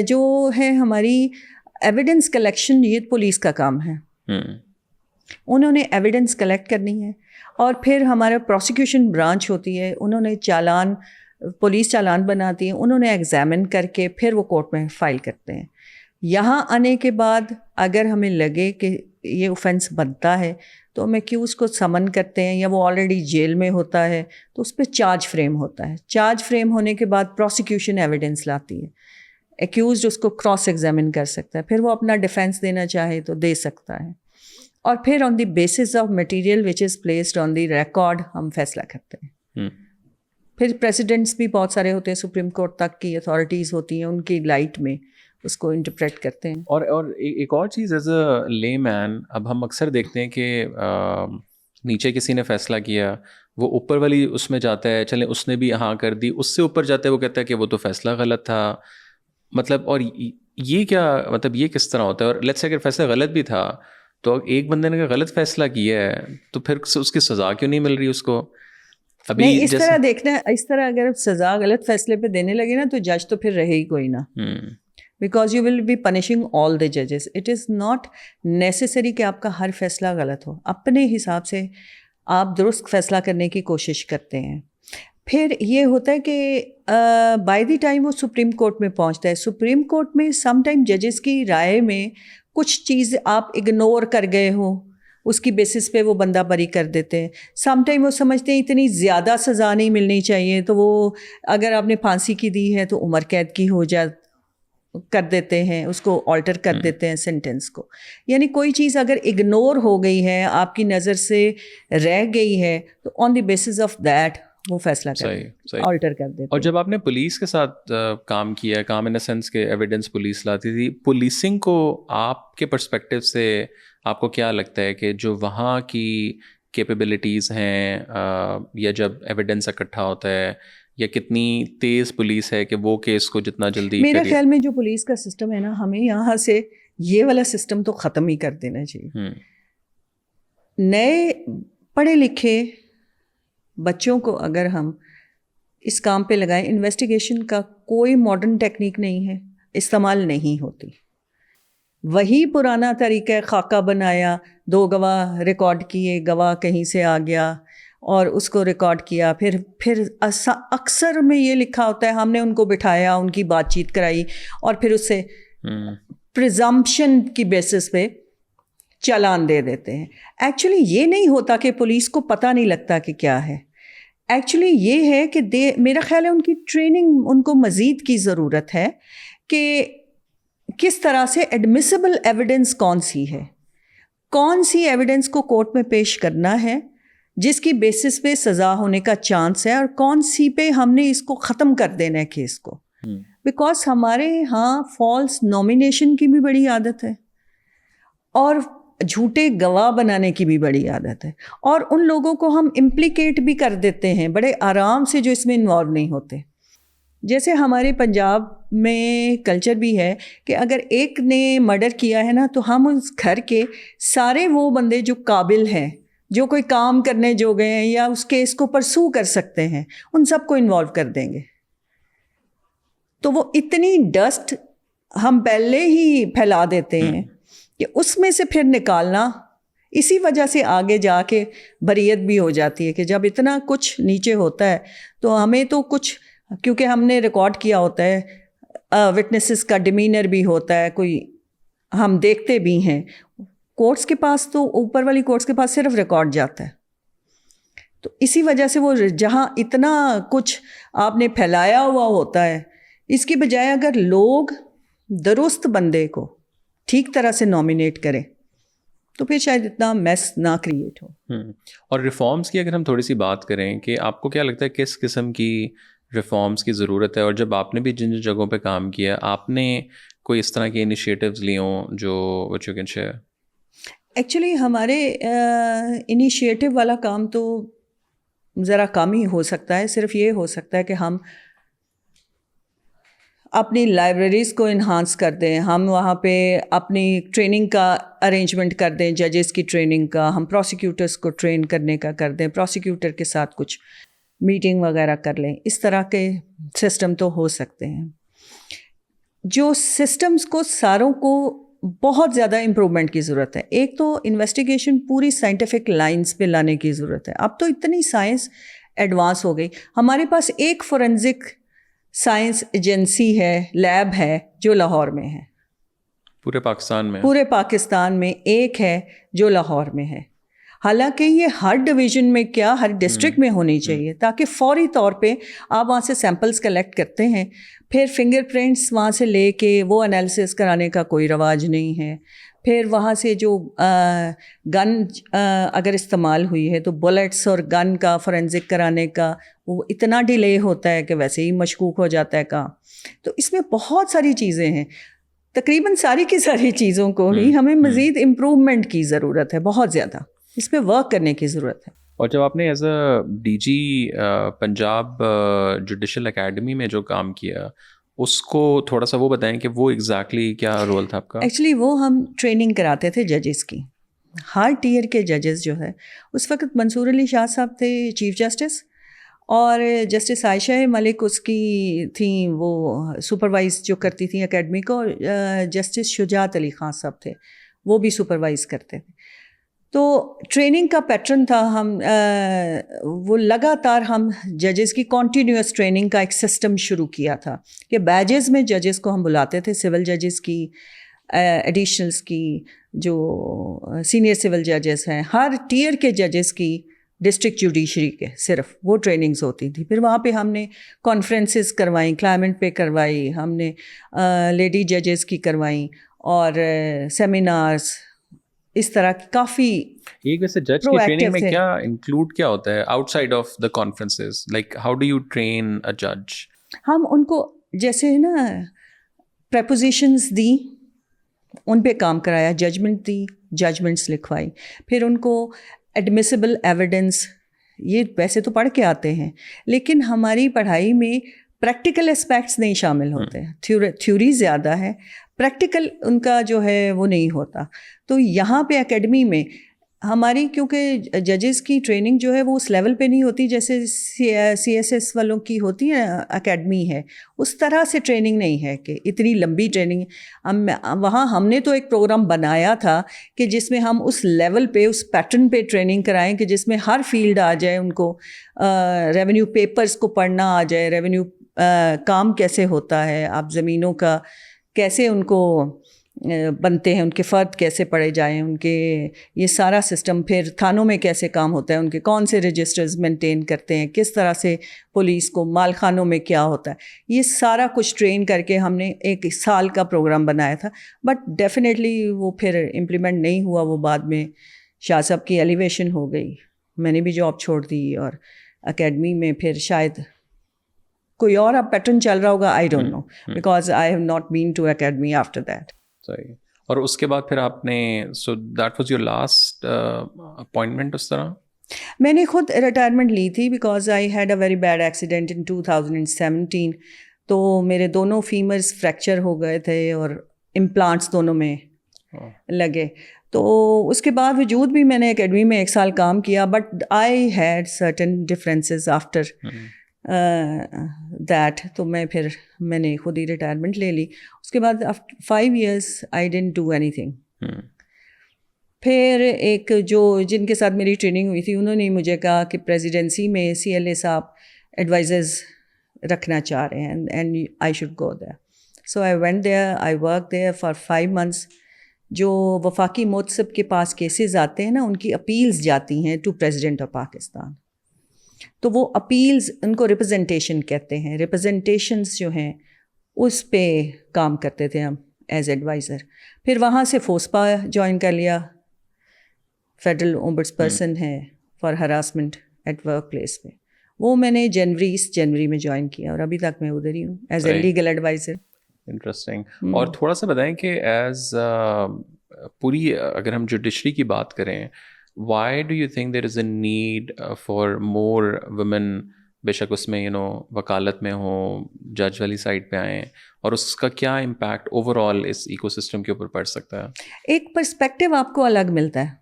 Speaker 2: جو ہے ہماری ایویڈنس کلیکشن, یہ پولیس کا کام ہے. انہوں نے ایویڈنس کلیکٹ کرنی ہے, اور پھر ہمارا پروسیکیوشن برانچ ہوتی ہے, انہوں نے پولیس چالان بناتی ہے, انہوں نے ایگزامن کر کے پھر وہ کورٹ میں فائل کرتے ہیں. یہاں آنے کے بعد اگر ہمیں لگے کہ یہ اوفینس بنتا ہے تو ہم ایکیوز کو سمن کرتے ہیں, یا وہ آلریڈی جیل میں ہوتا ہے تو اس پہ چارج فریم ہوتا ہے. چارج فریم ہونے کے بعد پروسیکیوشن ایویڈنس لاتی ہے, ایکیوزڈ اس کو کراس ایگزامن کر سکتا ہے, پھر وہ اپنا ڈیفینس دینا چاہے تو دے سکتا ہے, اور پھر on the basis of material which is placed on the record ہم فیصلہ کرتے ہیں. پھر پریسیڈنٹس بھی بہت سارے ہوتے ہیں, سپریم کورٹ تک کی اتھارٹیز ہوتی ہیں, ان کی لائٹ میں اس کو انٹرپریٹ کرتے ہیں.
Speaker 1: اور ایک اور چیز ایز اے لے مین, اب ہم اکثر دیکھتے ہیں کہ نیچے کسی نے فیصلہ کیا, وہ اوپر والی اس میں جاتا ہے, چلیں اس نے بھی ہاں کر دی, اس سے اوپر جاتا ہے وہ کہتا ہے کہ وہ تو فیصلہ غلط تھا, مطلب. اور یہ کیا مطلب یہ کس طرح ہوتا ہے؟ اور لیٹس سے اگر فیصلہ غلط بھی تھا تو ایک بندے نے غلط فیصلہ کیا ہے تو پھر اس کی سزا کیوں نہیں مل رہی اس کو؟ ابھی
Speaker 2: نہیں اس طرح دیکھنا، اس طرح اگر سزا غلط فیصلے پہ دینے لگے نا تو جج تو پھر رہے ہی کوئی نہ، because you will be punishing all the ججز. اٹ از ناٹ نیسسری کہ آپ کا ہر فیصلہ غلط ہو. اپنے حساب سے آپ درست فیصلہ کرنے کی کوشش کرتے ہیں. پھر یہ ہوتا ہے کہ بائی دی ٹائم وہ سپریم کورٹ میں پہنچتا ہے، سپریم کورٹ میں سم ٹائم ججز کی رائے میں کچھ چیز آپ اگنور کر گئے ہو، اس کی بیسس پہ وہ بندہ بری کر دیتے ہیں. سم ٹائم وہ سمجھتے ہیں اتنی زیادہ سزا نہیں ملنی چاہیے، تو وہ اگر آپ نے پھانسی کی دی ہے تو عمر قید کی کر دیتے ہیں، اس کو آلٹر کر دیتے ہیں سینٹینس کو. یعنی کوئی چیز اگر اگنور ہو گئی ہے، آپ کی نظر سے رہ گئی ہے، تو آن دی بیسس آف دیٹ وہ فیصلہ آلٹر کر دیتے.
Speaker 1: اور جب آپ نے پولیس کے ساتھ کام کیا، کام ان سینس کے ایویڈنس پولیس لاتی تھی، پولیسنگ کو آپ کے پرسپیکٹیو سے آپ کو کیا لگتا ہے کہ جو وہاں کی کیپیبلٹیز ہیں یا جب ایویڈنس اکٹھا ہوتا ہے، یا کتنی تیز پولیس ہے کہ وہ کیس کو جتنا جلدی؟
Speaker 2: میرے خیال میں جو پولیس کا سسٹم ہے نا، ہمیں یہاں سے یہ والا سسٹم تو ختم ہی کر دینا چاہیے. نئے پڑھے لکھے بچوں کو اگر ہم اس کام پہ لگائیں، انویسٹیگیشن کا کوئی ماڈرن ٹیکنیک نہیں ہے، استعمال نہیں ہوتی. وہی پرانا طریقہ، خاکہ بنایا، 2 گواہ ریکارڈ کیے، گواہ کہیں سے آ گیا اور اس کو ریکارڈ کیا، پھر اکثر میں یہ لکھا ہوتا ہے ہم نے ان کو بٹھایا، ان کی بات چیت کرائی، اور پھر اس سے پریزمپشن کی بیسس پہ چالان دے دیتے ہیں. ایکچولی یہ نہیں ہوتا کہ پولیس کو پتہ نہیں لگتا کہ کیا ہے. ایکچولی یہ ہے کہ میرا خیال ہے ان کی ٹریننگ ان کو مزید کی ضرورت ہے کہ کس طرح سے ایڈمیسیبل ایویڈنس کون سی ہے، کون سی ایویڈنس کو کورٹ میں پیش کرنا ہے جس کی بیسس پہ سزا ہونے کا چانس ہے، اور کون سی پہ ہم نے اس کو ختم کر دینا ہے کیس کو. بیکاز ہمارے ہاں فالس نومینیشن کی بھی بڑی عادت ہے، اور جھوٹے گواہ بنانے کی بھی بڑی عادت ہے، اور ان لوگوں کو ہم امپلیکیٹ بھی کر دیتے ہیں بڑے آرام سے جو اس میں انوالو نہیں ہوتے. جیسے ہمارے پنجاب میں کلچر بھی ہے کہ اگر ایک نے مرڈر کیا ہے نا، تو ہم اس گھر کے سارے وہ بندے جو قابل ہیں، جو کوئی کام کرنے جو گئے ہیں یا اس کیس کو پرسو کر سکتے ہیں، ان سب کو انوالو کر دیں گے. تو وہ اتنی ڈسٹ ہم پہلے ہی پھیلا دیتے ہیں کہ اس میں سے پھر نکالنا، اسی وجہ سے آگے جا کے بریت بھی ہو جاتی ہے کہ جب اتنا کچھ نیچے ہوتا ہے تو ہمیں تو کچھ، کیونکہ ہم نے ریکارڈ کیا ہوتا ہے، وٹنسز کا ڈیمینر بھی ہوتا ہے، کوئی ہم دیکھتے بھی ہیں. کورٹس کے پاس تو اوپر والی کورٹس کے پاس صرف ریکارڈ جاتا ہے. تو اسی وجہ سے وہ جہاں اتنا کچھ آپ نے پھیلایا ہوا ہوتا ہے، اس کی بجائے اگر لوگ درست بندے کو ٹھیک طرح سے نامینیٹ کریں تو پھر شاید اتنا میس نہ کریٹ ہو.
Speaker 1: اور ریفارمز کی اگر ہم تھوڑی سی بات کریں کہ آپ کو کیا لگتا ہے کس قسم کی ریفارمز کی ضرورت ہے؟ اور جب آپ نے بھی جن جگہوں پہ کام کیا، آپ نے کوئی اس طرح کی انیشیٹوز لی ہوں جو which you can share?
Speaker 2: Actually ہمارے انیشیٹو والا کام تو ذرا کم ہی ہو سکتا ہے. صرف یہ ہو سکتا ہے کہ ہم اپنی لائبریریز کو انہانس کر دیں، ہم وہاں پہ اپنی ٹریننگ کا ارینجمنٹ کر دیں، ججز کی ٹریننگ کا، ہم پروسیکیوٹرز کو ٹرین کرنے کا کر دیں، پروسیکیوٹر کے ساتھ کچھ میٹنگ وغیرہ کر لیں. اس طرح کے سسٹم تو ہو سکتے ہیں. جو سسٹمز کو ساروں کو بہت زیادہ امپرومنٹ کی ضرورت ہے. ایک تو انویسٹیگیشن پوری سائنٹیفک لائنز پہ لانے کی ضرورت ہے. اب تو اتنی سائنس ایڈوانس ہو گئی، ہمارے پاس ایک فورینزک سائنس ایجنسی ہے، لیب ہے جو لاہور میں ہے.
Speaker 1: پورے پاکستان میں؟
Speaker 2: پورے پاکستان میں ایک ہے جو لاہور میں ہے. حالانکہ یہ ہر ڈویژن میں کیا ہر ڈسٹرکٹ میں ہونی چاہیے، تاکہ فوری طور پہ آپ وہاں سے سیمپلز کلیکٹ کرتے ہیں، پھر فنگر پرنٹس وہاں سے لے کے وہ انالیسس کرانے کا کوئی رواج نہیں ہے. پھر وہاں سے جو گن اگر استعمال ہوئی ہے تو بلیٹس اور گن کا فورینزک کرانے کا وہ اتنا ڈیلے ہوتا ہے کہ ویسے ہی مشکوک ہو جاتا ہے کام. تو اس میں بہت ساری چیزیں ہیں، تقریباً ساری کی ساری چیزوں کو ہی ہمیں مزید امپرومنٹ کی ضرورت ہے، بہت زیادہ اس پہ ورک کرنے کی ضرورت ہے.
Speaker 1: اور جب آپ نے as a D G Punjab judicial academy میں جو کام کیا، اس کو تھوڑا سا وہ بتائیں کہ وہ ایگزیکٹلی کیا رول تھا آپ کا.
Speaker 2: ایکچولی وہ ہم ٹریننگ کراتے تھے ججز کی. ہر ٹیئر کے ججز جو ہے, اس وقت منصور علی شاہ صاحب تھے چیف جسٹس, اور جسٹس عائشہ ملک اس کی تھیں, وہ سپروائز جو کرتی تھیں اکیڈمی کو, اور جسٹس شجاعت علی خان صاحب تھے, وہ بھی سپروائز کرتے تھے. تو ٹریننگ کا پیٹرن تھا, ہم وہ لگاتار ہم ججز کی کنٹینیوس ٹریننگ کا ایک سسٹم شروع کیا تھا کہ بیجز میں ججز کو ہم بلاتے تھے, سول ججز کی, ایڈیشنلس کی, جو سینئر سول ججز ہیں, ہر ٹیئر کے ججز کی, ڈسٹرکٹ جوڈیشری کے صرف وہ ٹریننگز ہوتی تھی. پھر وہاں پہ ہم نے کانفرنسز کروائیں, کلائمنٹ پہ کروائی, ہم نے لیڈی ججز کی کروائیں, اور سیمینارز, اس طرح کی کافی.
Speaker 1: ایک ویسے جج کی ٹریننگ میں کیا انکلوڈ کیا ہوتا ہے outside of the conferences, like how do you train a جج؟
Speaker 2: ہم ان کو جیسے نا پریپوزیشنز دی, ان پہ کام کرایا, ججمنٹ دی, ججمنٹس لکھوائی, پھر ان کو ایڈمیسیبل ایویڈنس, یہ ویسے تو پڑھ کے آتے ہیں لیکن ہماری پڑھائی میں پریکٹیکل اسپیکٹس نہیں شامل ہوتے, تھیوری زیادہ ہے, پریکٹیکل ان کا جو ہے وہ نہیں ہوتا. تو یہاں پہ اکیڈمی میں ہماری, کیونکہ ججز کی ٹریننگ جو ہے وہ اس لیول پہ نہیں ہوتی جیسے سی ایس ایس والوں کی ہوتی ہے, اکیڈمی ہے, اس طرح سے ٹریننگ نہیں ہے کہ اتنی لمبی ٹریننگ. وہاں ہم نے تو ایک پروگرام بنایا تھا کہ جس میں ہم اس لیول پہ, اس پیٹرن پہ ٹریننگ کرائیں کہ جس میں ہر فیلڈ آ جائے, ان کو ریونیو پیپرز کو پڑھنا آ جائے, ریونیو کام کیسے ہوتا ہے, آپ زمینوں کا کیسے ان کو بنتے ہیں, ان کے فرد کیسے پڑھے جائیں, ان کے یہ سارا سسٹم, پھر تھانوں میں کیسے کام ہوتا ہے, ان کے کون سے رجسٹرز مینٹین کرتے ہیں, کس طرح سے پولیس کو, مال خانوں میں کیا ہوتا ہے, یہ سارا کچھ ٹرین کر کے ہم نے ایک سال کا پروگرام بنایا تھا. بٹ ڈیفینیٹلی وہ پھر امپلیمنٹ نہیں ہوا, وہ بعد میں شاہ صاحب کی ایلیویشن ہو گئی, میں نے بھی جاب چھوڑ دی, اور اکیڈمی میں پھر شاید کوئی اور اب پیٹرن چل رہا ہوگا, I don't know, because I have not been to academy after that.
Speaker 1: صحیح. اور اس کے بعد پھر آپ نے, so that was your last appointment اس طرح؟
Speaker 2: میں نے خود ریٹائرمنٹ لی تھی because I had a very bad accident in 2017. تو میرے دونوں فیمرز فریکچر ہو گئے تھے اور امپلانٹس دونوں میں لگے. تو اس کے باوجود بھی میں نے اکیڈمی میں 1 سال کام کیا, but I had certain differences after that. تو میں نے خود ہی ریٹائرمنٹ لے لی. اس کے بعد 5 years I didn't do any thing. پھر ایک جن کے ساتھ میری ٹریننگ ہوئی تھی, انہوں نے مجھے کہا کہ پریزیڈنسی میں CLA صاحب ایڈوائزرز رکھنا چاہ رہے ہیں, and I should go there. So I went there, I work there for 5 months. جو وفاقی مہتسب کے پاس کیسز آتے ہیں نا, ان کی اپیلز جاتی ہیں ٹو پریزیڈنٹ آف پاکستان. تو وہ اپیلز, ان کو ریپرزنٹیشن کہتے ہیں, ریپرزنٹیشنز جو ہیں اس پہ کام کرتے تھے ہم ایز ایڈوائزر. پھر وہاں سے فوسپا جوائن کر لیا, فیڈرل اومبڈس پرسن ہے for harassment at workplace پہ. وہ میں نے جنوری میں جوائن کیا, اور ابھی تک میں ادھر ہی ہوں as a legal adviser.
Speaker 1: Interesting. اور تھوڑا سا بتائیں کہ ایز پوری اگر ہم جوڈیشری کی بات کریں, why do you think there is a need for more women, بے شک اس میں وکالت میں ہوں, جج والی سائڈ پہ آئیں, اور اس کا کیا امپیکٹ اوور آل اس ایکو سسٹم کے اوپر پڑ سکتا ہے؟
Speaker 2: ایک پرسپیکٹیو آپ کو الگ ملتا ہے.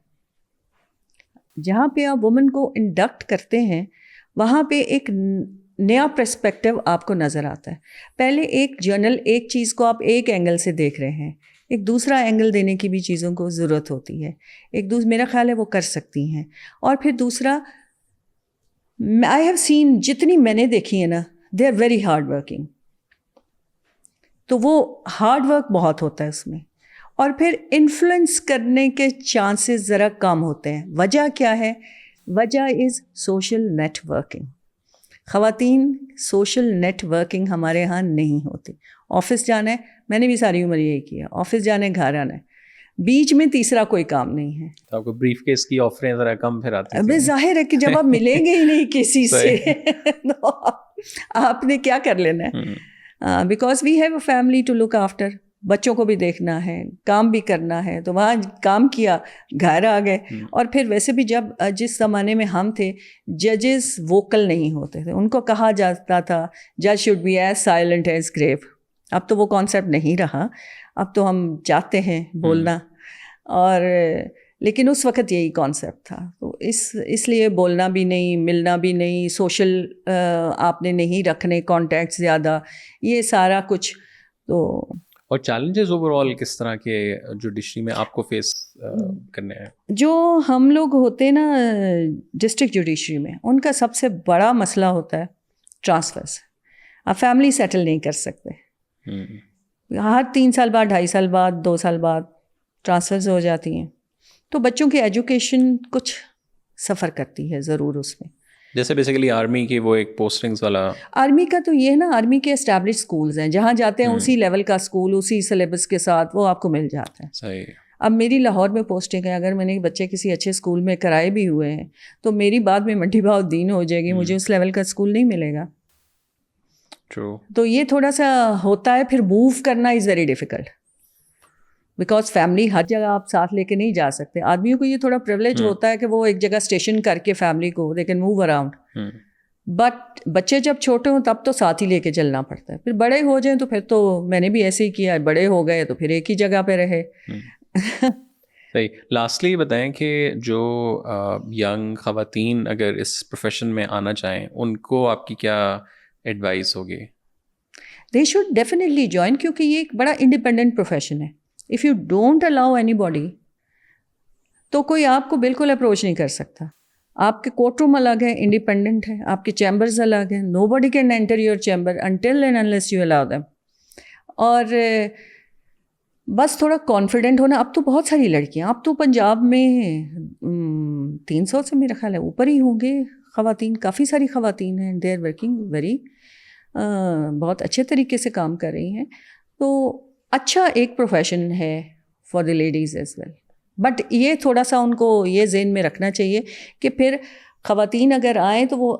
Speaker 2: جہاں پہ آپ وومن کو انڈکٹ کرتے ہیں, وہاں پہ ایک نیا پرسپیکٹیو آپ کو نظر آتا ہے. پہلے ایک جرنل, ایک چیز کو آپ ایک اینگل سے دیکھ رہے ہیں, ایک دوسرا اینگل دینے کی بھی چیزوں کو ضرورت ہوتی ہے. میرا خیال ہے وہ کر سکتی ہیں. اور پھر دوسرا, آئی ہیو سین, جتنی میں نے دیکھی ہے نا, they are very hard working. تو وہ ہارڈ ورک بہت ہوتا ہے اس میں, اور پھر انفلوئنس کرنے کے چانسز ذرا کم ہوتے ہیں. وجہ کیا ہے؟ وجہ از سوشل نیٹ ورکنگ. خواتین سوشل نیٹ ورکنگ ہمارے یہاں نہیں ہوتی. آفس جانا ہے, میں نے بھی ساری عمر یہی کیا, آفس جانا ہے, گھر آنا ہے, بیچ میں تیسرا کوئی کام نہیں ہے.
Speaker 1: تو آپ کو بریف کیس کی آفریں ذرا کم پھر آتی ہیں.
Speaker 2: ابھی ظاہر ہے کہ جب آپ ملیں گے ہی نہیں کسی سے تو آپ نے کیا کر لینا ہے. Because we have a family to look after. بچوں کو بھی دیکھنا ہے, کام بھی کرنا ہے. تو وہاں کام کیا, گھر آ گئے. اور پھر ویسے بھی جس زمانے میں ہم تھے, ججز ووکل نہیں ہوتے تھے. ان کو کہا جاتا تھا جج should be as silent as grave. اب تو وہ کانسیپٹ نہیں رہا, اب تو ہم چاہتے ہیں بولنا, اور لیکن اس وقت یہی کانسیپٹ تھا. تو اس لیے بولنا بھی نہیں, ملنا بھی نہیں, سوشل آپ نے نہیں رکھنے کانٹیکٹ زیادہ, یہ سارا کچھ. تو
Speaker 1: اور چیلنجز اوور آل کس طرح کے جوڈیشری میں آپ کو فیس کرنے ہیں؟
Speaker 2: جو ہم لوگ ہوتے ہیں نا ڈسٹرکٹ جوڈیشری میں, ان کا سب سے بڑا مسئلہ ہوتا ہے ٹرانسفرز. آپ فیملی سیٹل نہیں کر سکتے, ہر 3 سال بعد, 2.5 سال بعد, 2 سال بعد ٹرانسفرز ہو جاتی ہیں. تو بچوں کی ایجوکیشن کچھ سفر کرتی ہے ضرور اس میں.
Speaker 1: جیسے بیسیکلی آرمی کی وہ ایک پوسٹنگز والا.
Speaker 2: آرمی کا تو یہ ہے نا, آرمی کے اسٹیبلش اسکولز ہیں, جہاں جاتے ہیں اسی لیول کا اسکول, اسی سلیبس کے ساتھ وہ آپ کو مل جاتا ہے.
Speaker 1: صحیح.
Speaker 2: اب میری لاہور میں پوسٹنگ ہے, اگر میں نے بچے کسی اچھے اسکول میں کرائے بھی ہوئے ہیں تو میری بعد میں منڈی بہاؤالدین ہو جائے گی, مجھے اس لیول کا اسکول نہیں ملے گا.
Speaker 1: ٹرو.
Speaker 2: تو یہ تھوڑا سا ہوتا ہے. پھر موو کرنا is very difficult, because family ہر جگہ آپ ساتھ لے کے نہیں جا سکتے. آدمیوں کو یہ تھوڑا پریولیج ہوتا ہے کہ وہ ایک جگہ اسٹیشن کر کے فیملی کو they can move around, but بچے جب چھوٹے ہوں تب تو ساتھ ہی لے کے چلنا پڑتا ہے. پھر بڑے ہو جائیں تو پھر تو میں نے بھی ایسے ہی کیا, بڑے ہو گئے تو پھر ایک ہی جگہ پہ رہے.
Speaker 1: صحیح. لاسٹلی بتائیں کہ جو ینگ خواتین اگر اس پروفیشن میں آنا چاہیں, ان کو آپ کی کیا ایڈوائس ہوگی؟
Speaker 2: دے شوڈ ڈیفینیٹلی جوائن, کیونکہ یہ ایک بڑا انڈیپینڈنٹ پروفیشن ہے. If you don't allow any body تو کوئی آپ کو بالکل اپروچ نہیں کر سکتا. آپ کے کورٹ روم الگ ہے, انڈیپینڈنٹ ہے, آپ کے چیمبرز الگ ہیں. Nobody can enter your chamber until and unless you allow them. اور بس تھوڑا کانفیڈنٹ ہونا. اب تو بہت ساری لڑکیاں, اب تو پنجاب میں 300 سے میرا خیال ہے اوپر ہی ہوں گے خواتین, کافی ساری خواتین ہیں. دے آر ورکنگ ویری, بہت اچھے طریقے سے کام کر رہی ہیں. تو اچھا ایک پروفیشن ہے for the ladies as well. بٹ یہ تھوڑا سا ان کو یہ ذہن میں رکھنا چاہیے کہ پھر خواتین اگر آئیں تو وہ,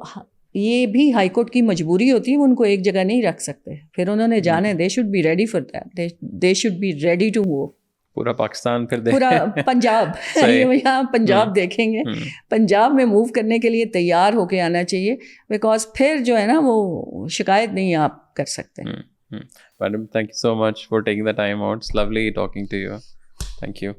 Speaker 2: یہ بھی ہائی کورٹ کی مجبوری ہوتی ہے, وہ ان کو ایک جگہ نہیں رکھ سکتے. پھر انہوں نے جانا ہے, they should be ready for that, they should be ready to move.
Speaker 1: پورا پاکستان پھر
Speaker 2: پورا پنجاب, یہاں پنجاب دیکھیں گے, پنجاب میں موو کرنے کے لیے تیار ہو کے آنا چاہیے, بیکاز پھر جو ہے نا وہ شکایت نہیں آپ کر سکتے.
Speaker 1: Madam, thank you so much for taking the time out. It's lovely talking to you. Thank you.